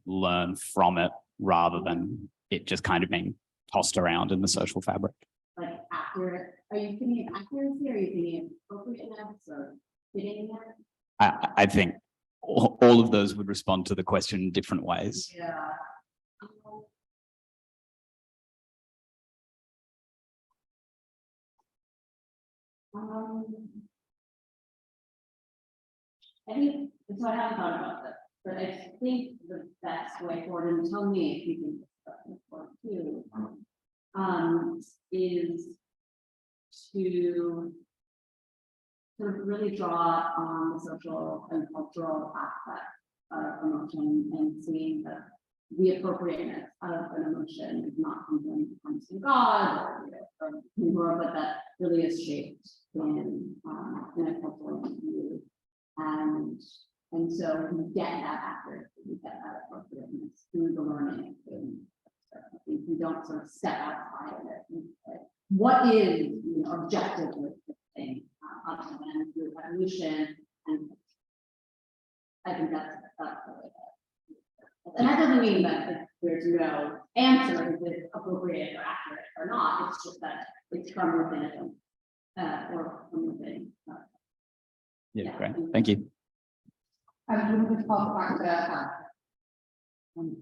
learn from it rather than it just kind of being tossed around in the social fabric. Like accurate, are you thinking of accuracy, or are you thinking of appropriateness or fitting there? I think all of those would respond to the question in different ways. Yeah. I think, so I haven't thought about this, but I think the best way forward, and tell me if you think this forward too, is to sort of really draw on the social and cultural aspect of emotion and seeing that the appropriateness of an emotion is not something that comes from God or from the world, but that really is shaped in a cultural view. And so we get that accuracy, we get that appropriateness through the learning. We don't sort of step outside of it. What is objectively the thing other than through evolution? And I think that's really it. And that doesn't mean that there's no answer if it's appropriate or accurate or not. It's just that it's from within or from within. Yeah, great. Thank you. We'll just pass it back to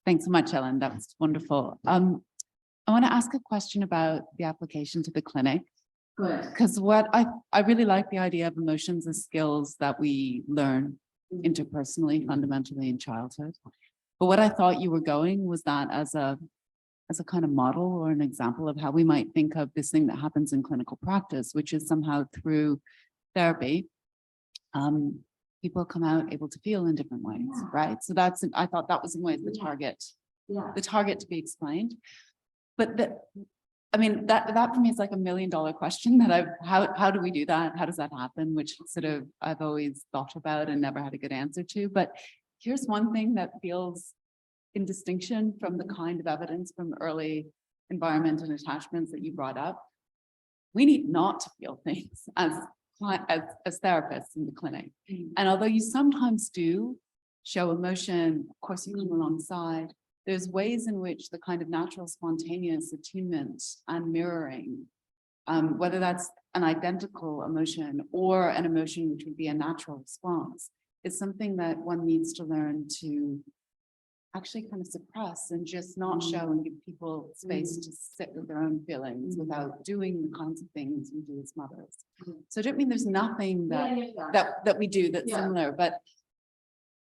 Thanks so much, Ellen. That was wonderful. I want to ask a question about the application to the clinic. Good. Because what I really like the idea of emotions as skills that we learn interpersonally, fundamentally in childhood. But what I thought you were going was that as a kind of model or an example of how we might think of this thing that happens in clinical practice, which is somehow through therapy, people come out able to feel in different ways, right? So I thought that was in ways the target to be explained. But that for me is like $1 million question that how do we do that? How does that happen? Which sort of I've always thought about and never had a good answer to. But here's one thing that feels in distinction from the kind of evidence from early environment and attachments that you brought up. We need not to feel things as therapists in the clinic. And although you sometimes do show emotion, of course you come alongside, there's ways in which the kind of natural spontaneous attunement and mirroring, whether that's an identical emotion or an emotion which would be a natural response, is something that one needs to learn to actually kind of suppress and just not show and give people space to sit with their own feelings without doing the kinds of things we do as mothers. So I don't mean there's nothing that we do that's similar, but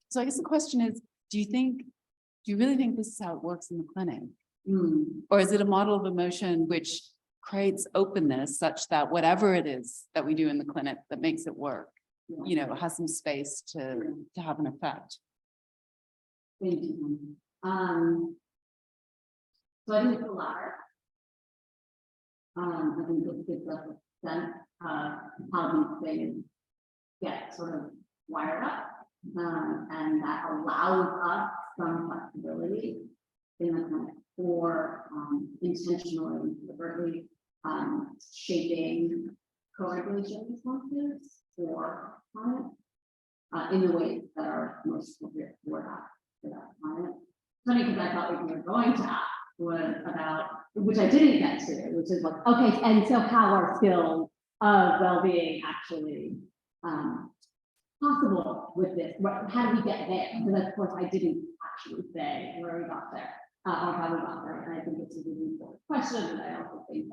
so I guess the question is, do you really think this is how it works in the clinic? Or is it a model of emotion which creates openness such that whatever it is that we do in the clinic that makes it work, has some space to have an effect? Thank you. So I think it's the latter. I think it gives us a sense of how these things get sort of wired up, and that allows us some flexibility in the clinic for intentionally and deliberately shaping co-regulation responses for clients in the ways that are most appropriate for that client. Funny because I thought what you were going to ask was about, which I didn't get to, which is like, okay, and so how are skills of well-being actually possible with this? How do we get there? Because of course I didn't actually say where we got there or how we got there. And I think it's a really important question. And I also think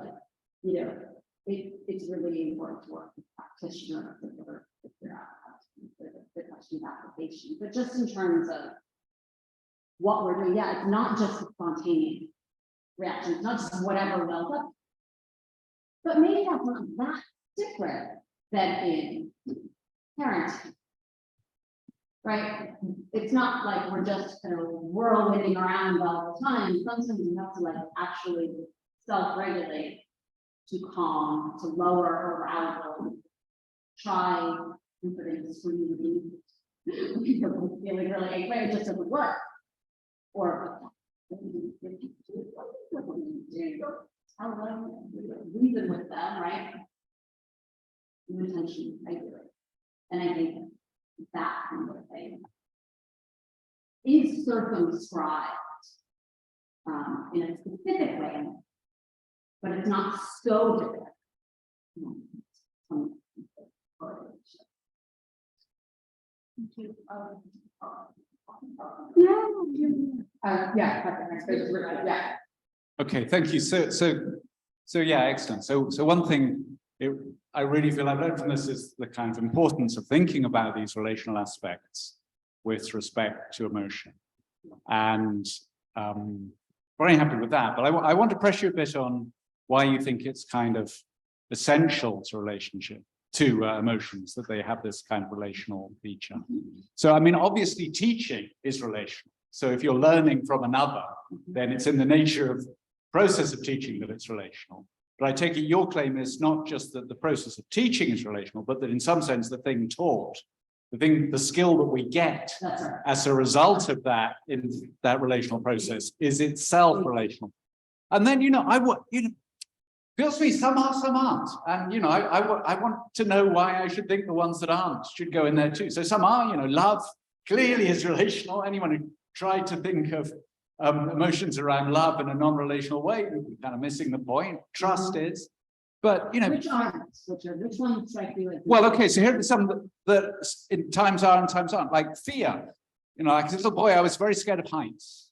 it's really important to work with practitioners to figure out the question of application. But just in terms of what we're doing, it's not just a spontaneous reaction, it's not just whatever wells up. But maybe that's not that different than in parenting. Right? It's not like we're just kind of whirlwinding around all the time. Sometimes you have to actually self-regulate to calm, to lower arousal, try and put in screening Feeling really angry, it just doesn't work. Or reason with them, right? Intention, I do it. And I think that kind of thing is circumscribed in a specific way, but it's not so different. Yeah, perfect. Next page, yeah. Okay, thank you. So yeah, excellent. So one thing I really feel I've learned from this is the kind of importance of thinking about these relational aspects with respect to emotion. And very happy with that. But I want to press you a bit on why you think it's kind of essential to relationship, to emotions, that they have this kind of relational feature. So, I mean, obviously teaching is relational. So if you're learning from another, then it's in the nature of process of teaching that it's relational. But I take it your claim is not just that the process of teaching is relational, but that in some sense the thing taught, the skill that we get as a result of that in that relational process is itself relational. And then, feels to me some are, some aren't. And, I want to know why I should think the ones that aren't should go in there too. So some are, love clearly is relational. Anyone who tried to think of emotions around love in a non-relational way, we're kind of missing the point. Trust is, but which ones strike you as? Well, okay, so here are some that in times are and times aren't, like fear. Like as a little boy, I was very scared of heights.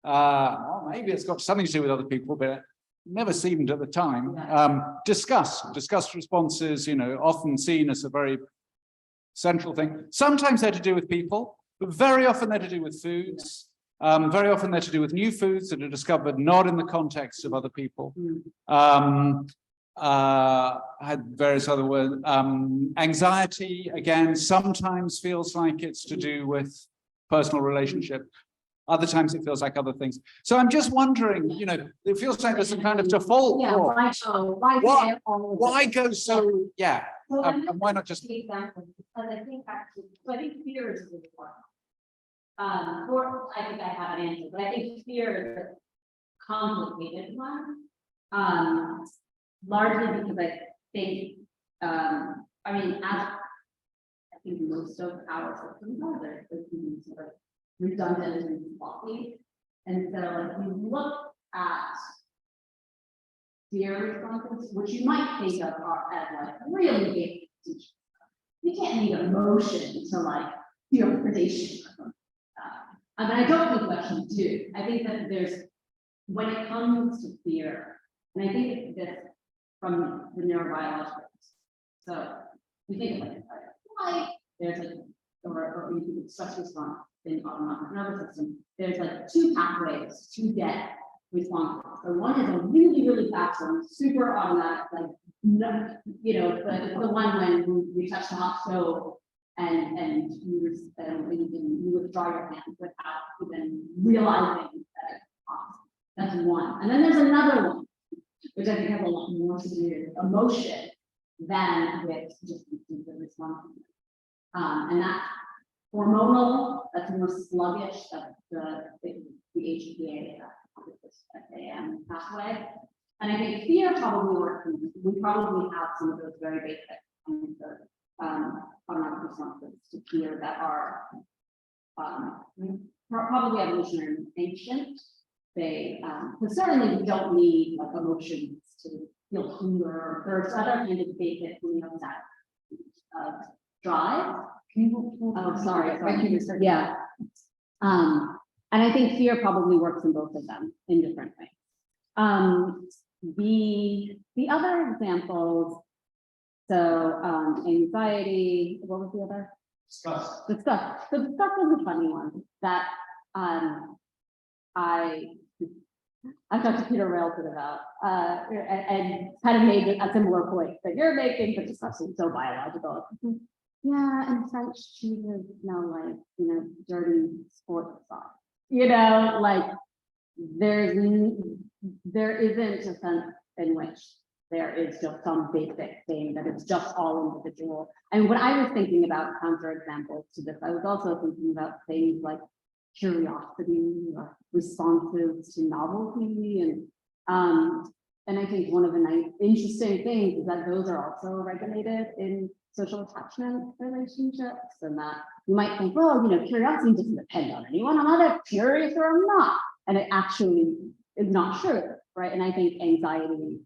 Well, maybe it's got something to do with other people, but it never seemed at the time. Disgust responses, often seen as a very central thing. Sometimes they're to do with people, but very often they're to do with foods. Very often they're to do with new foods that are discovered not in the context of other people. I had various other words. Anxiety, again, sometimes feels like it's to do with personal relationship. Other times it feels like other things. So I'm just wondering, it feels like there's some kind of default. Yeah, why go so, yeah. And why not just. Examples, because I think fear is really one. Or I think I have an answer, but I think fear is a complicated one. Largely because I think, as I think most of our systems are, they're sort of redundant and sloppy. And so if you look at fear responses, which you might think of as like really big teaching. You can't need emotion to feel predation. And I don't think question two. I think that when it comes to fear, and I think that from the neurobiology. So we think of why there's or you think stress response in autonomic nervous system. There's two pathways to get responses. So one is a really, really fast one, super automatic, the one when you touch the hot stove and you withdraw your hand without even realizing that it's hot. That's one. And then there's another one, which I think has a lot more to do with emotion than with just the response. And that's hormonal, that's more sluggish, that's the HPA, FAM pathway. And I think fear probably works. We probably have some of those very basic kinds of autonomic responses to fear that are probably evolutionary and ancient. They certainly we don't need emotions to feel hunger or thirst, other kind of basic that drive. Oh, sorry. Thank you. Yeah. And I think fear probably works in both of them in different ways. The other examples, so anxiety, what was the other? Disgust. So disgust was a funny one that I talked to Peter Railford about and kind of made a similar point that you're making, but disgust is so biological. Yeah, and French cheeses smell like, dirty sports sauce. There isn't a sense in which there is just some basic thing that it's just all individual. And what I was thinking about counterexamples to this, I was also thinking about things like curiosity or responses to novelty. And I think one of the nice, interesting things is that those are also regulated in social attachment relationships, and that you might think, well, curiosity doesn't depend on anyone. I'm either curious or I'm not. And it actually is not true, right? And I think anxiety,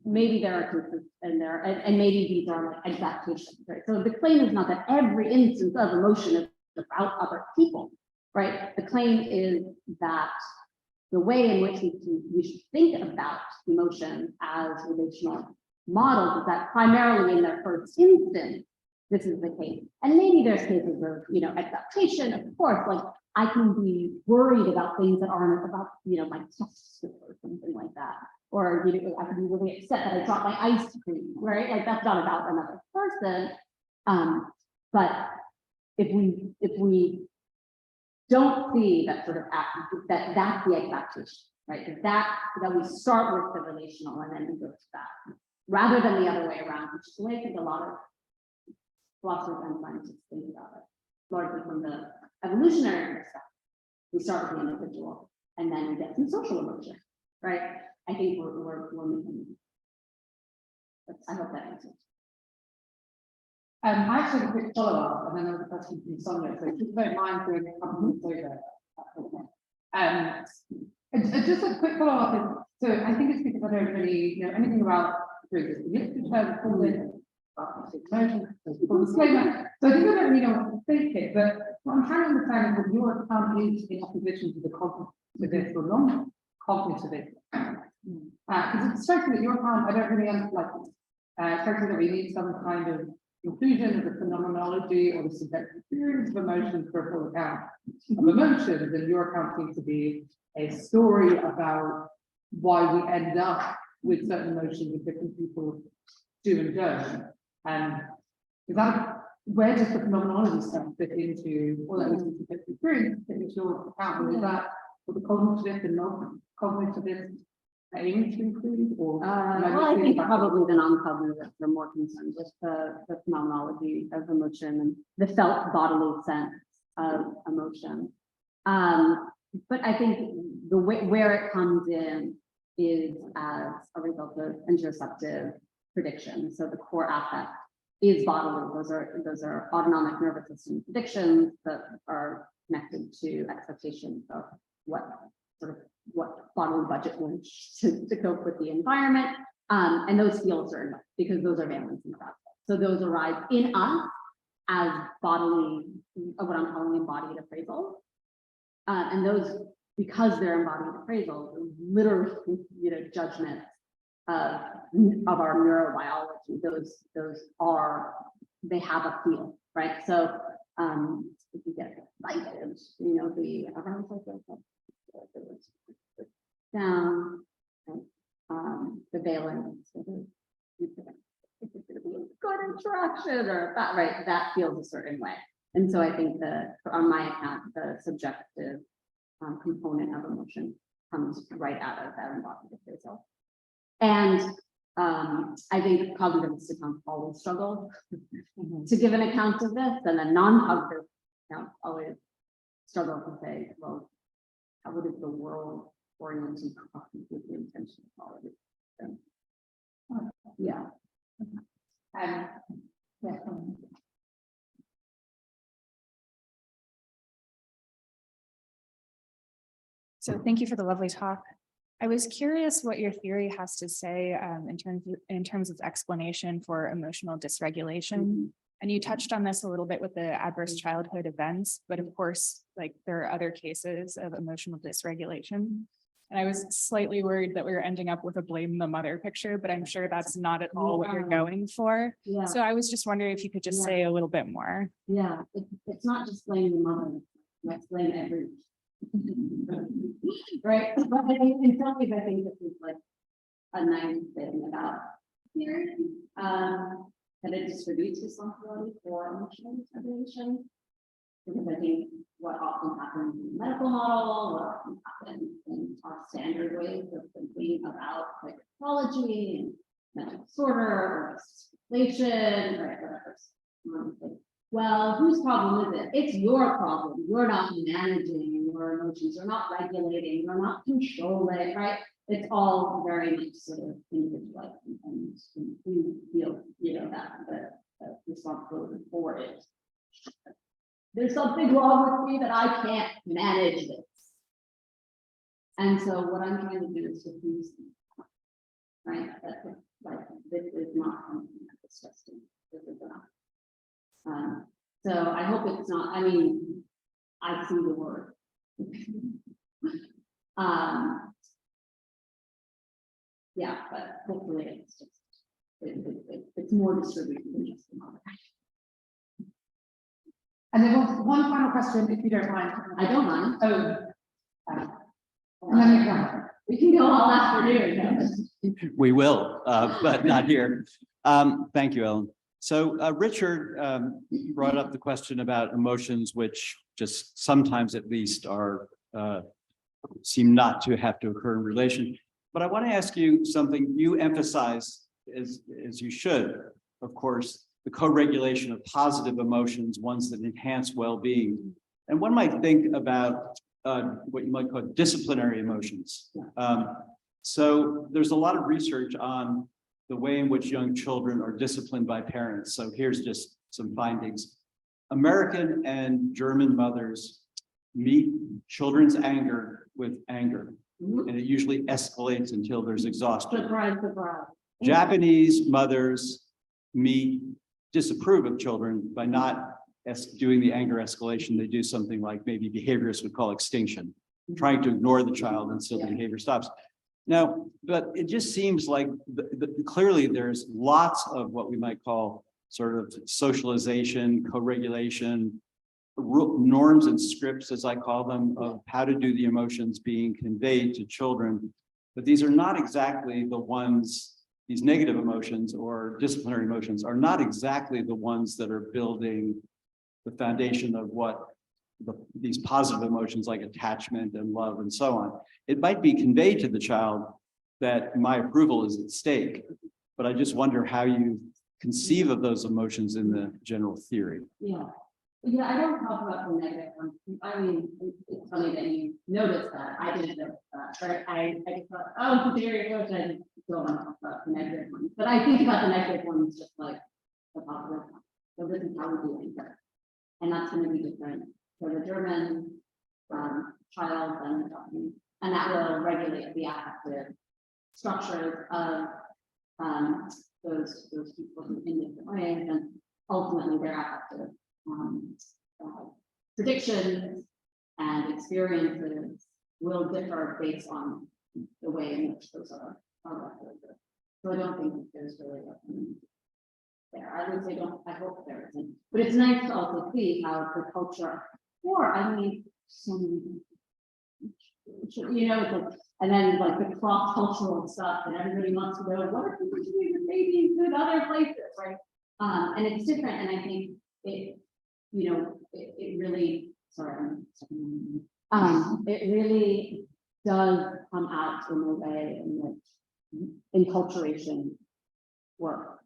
maybe there are cases in there, and maybe these are like adaptations, right? So the claim is not that every instance of emotion is about other people, right? The claim is that the way in which we should think about emotion as relational models is that primarily in their first instance, this is the case. And maybe there's cases of, adaptation, of course, like I can be worried about things that aren't about, my test score or something like that. Or, I can be really upset that I dropped my ice cream, right? Like that's not about another person. But if we don't see that sort of that's the expectation, right? That we start with the relational and then we go to that, rather than the other way around, which is the way I think a lot of philosophers and scientists think about it, largely from the evolutionary perspective. We start with the individual and then we get some social emotion, right? I think we're making. I hope that answers. I actually have a quick follow-up, and then there was a question from Sonia, so just don't mind doing a couple minutes over. Just a quick follow-up is, so I think it's because I don't really know anything about literature, emotions, disclaimer. So I think I don't really know what to think here, but what I'm trying to understand is that your account is in opposition to the cognitivist or non-cognitivist. Because it's striking that your account, I don't really understand, striking that we need some kind of inclusion of the phenomenology or the subjective experience of emotions for a full account of emotions, and your account seems to be a story about why we end up with certain emotions that different people do and don't. And is that where does the phenomenology stuff fit into, or that is the experience fit into your account? Or is that what the cognitivist and non-cognitivist aim to include? Or well, I think probably the non-cognitive are more concerned with the phenomenology of emotion and the felt bodily sense of emotion. But I think the way where it comes in is as a result of interoceptive prediction. So the core affect is bodily. Those are autonomic nervous system predictions that are connected to expectations of what bodily budget wants to cope with the environment. And those feel certain because those are valence in the process. So those arise in us as bodily, what I'm calling embodied appraisals. And those, because they're embodied appraisals, literally, judgments of our neurobiology. Those are, they have a feel, right? So if you get excited, the around cycle down, the valence, it's going to be a good interaction or that, right? That feels a certain way. And so I think that on my account, the subjective component of emotion comes right out of that embodied appraisal. And I think cognitivists accounts always struggle to give an account of this, and then non-cognitive accounts always struggle to say, well, how would the world oriented with the intention of quality? So, yeah. So thank you for the lovely talk. I was curious what your theory has to say in terms of explanation for emotional dysregulation. And you touched on this a little bit with the adverse childhood events, but of course, like there are other cases of emotional dysregulation. And I was slightly worried that we were ending up with a blame the mother picture, but I'm sure that's not at all what you're going for. Yeah. So I was just wondering if you could just say a little bit more. Yeah, it's not just blame the mother, it's blame everyone. Right, but in some ways I think this is like a nice thing about theory, that it distributes responsibility for emotional regulation. Because I think what often happens in the medical model, what often happens in our standard ways of thinking about like pathology and mental disorder or relation, right, whatever. Well, whose problem is it? It's your problem. You're not managing your emotions. You're not regulating. You're not controlling, right? It's all very much sort of individualized, and you feel, that the responsibility for it. There's something wrong with me that I can't manage this. And so what I'm trying to do is diffuse, right? That's like, this is not something that's disgusting. This is not. So I hope it's not, I mean, I see the word. Yeah, but hopefully it's just, it's more distributed than just another. And then one final question, if you don't mind. I don't mind. Oh. And then we can. We can go all afternoon. We will, but not here. Thank you, Ellen. So Richard brought up the question about emotions, which just sometimes at least are seem not to have to occur in relation. But I want to ask you something. You emphasize, as you should, of course, the co-regulation of positive emotions, ones that enhance well-being. And one might think about what you might call disciplinary emotions. So there's a lot of research on the way in which young children are disciplined by parents. So here's just some findings. American and German mothers meet children's anger with anger, and it usually escalates until there's exhaustion. Surprise. Japanese mothers disapprove of children by not doing the anger escalation. They do something like maybe behaviorists would call extinction, trying to ignore the child until the behavior stops. Now, but it just seems like clearly there's lots of what we might call sort of socialization, co-regulation, norms and scripts, as I call them, of how to do the emotions being conveyed to children. But these are not exactly the ones, these negative emotions or disciplinary emotions are not exactly the ones that are building the foundation of what these positive emotions like attachment and love and so on. It might be conveyed to the child that my approval is at stake, but I just wonder how you conceive of those emotions in the general theory. Yeah, I don't talk about the negative ones. I mean, it's funny that you noticed that. I didn't notice that, right? I just thought, oh, it's a theory approach. I don't want to talk about the negative ones, but I think about the negative ones just like the positive ones. So this is how we do it, and that's going to be different for the German child and the Japanese, and that will regulate the affective structures of those people in different ways, and ultimately their affective predictions and experiences will differ based on the way in which those are regulated. So I don't think there's really there. I would say I hope there isn't. But it's nice to also see how the culture, so many, and then like the cross-cultural stuff, and everybody wants to know what are people doing with babies in other places, right? And it's different, and I think it really, it really does come out in the way in which enculturation works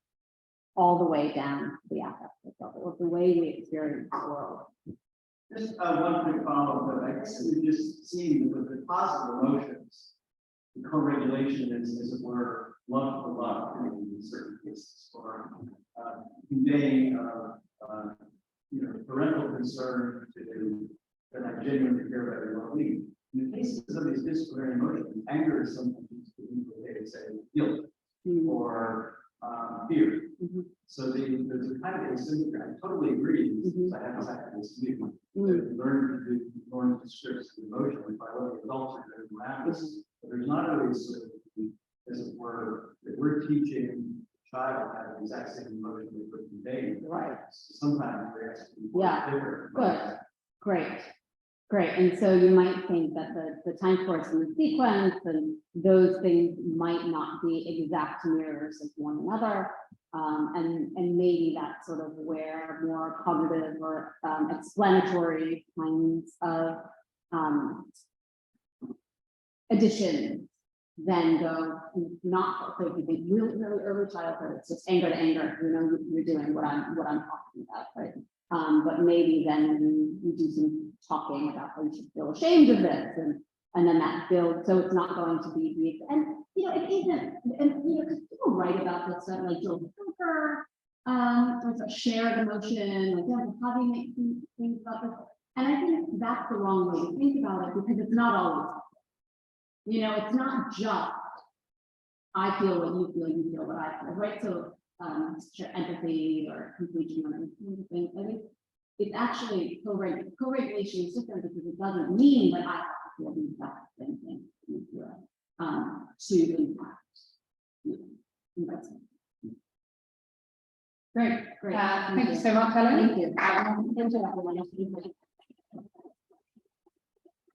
all the way down to the affective level of the way we experience the world. Just one quick follow-up, but I guess we've just seen with the positive emotions, the co-regulation is, as it were, love for love in certain cases, or conveying parental concern to that I genuinely care about your well-being. In the cases of these disciplinary emotions, anger is something they say guilt or fear. So there's a kind of asymmetry. I totally agree. I have exactly this view. Learn to scripts of emotion by what adults are doing around us. But there's not always, as it were, that we're teaching the child how to have the exact same emotion that we're conveying. Right. Sometimes they're actually different. Good. Great. And so you might think that the time course and the sequence and those things might not be exact mirrors of one another. And maybe that's sort of where more cognitive or explanatory kinds of additions then go not so if you really, really early childhood, it's just anger to anger, you know, you're doing what I'm talking about, right? But maybe then you do some talking about how you should feel ashamed of this, and then that builds, so it's not going to be, and you know, it isn't, and you know, because people write about this stuff like Jill Cooper, or shared emotion, like, yeah, how do you make things about this? And I think that's the wrong way to think about it, because it's not always, you know, it's not just I feel what you feel what I feel, right? So empathy or completion or anything. I think it's actually co-regulation is different because it doesn't mean that I have to feel the exact same thing to impact. Great. Great. Thank you so much, Helen. Thank you. Thank you, everyone.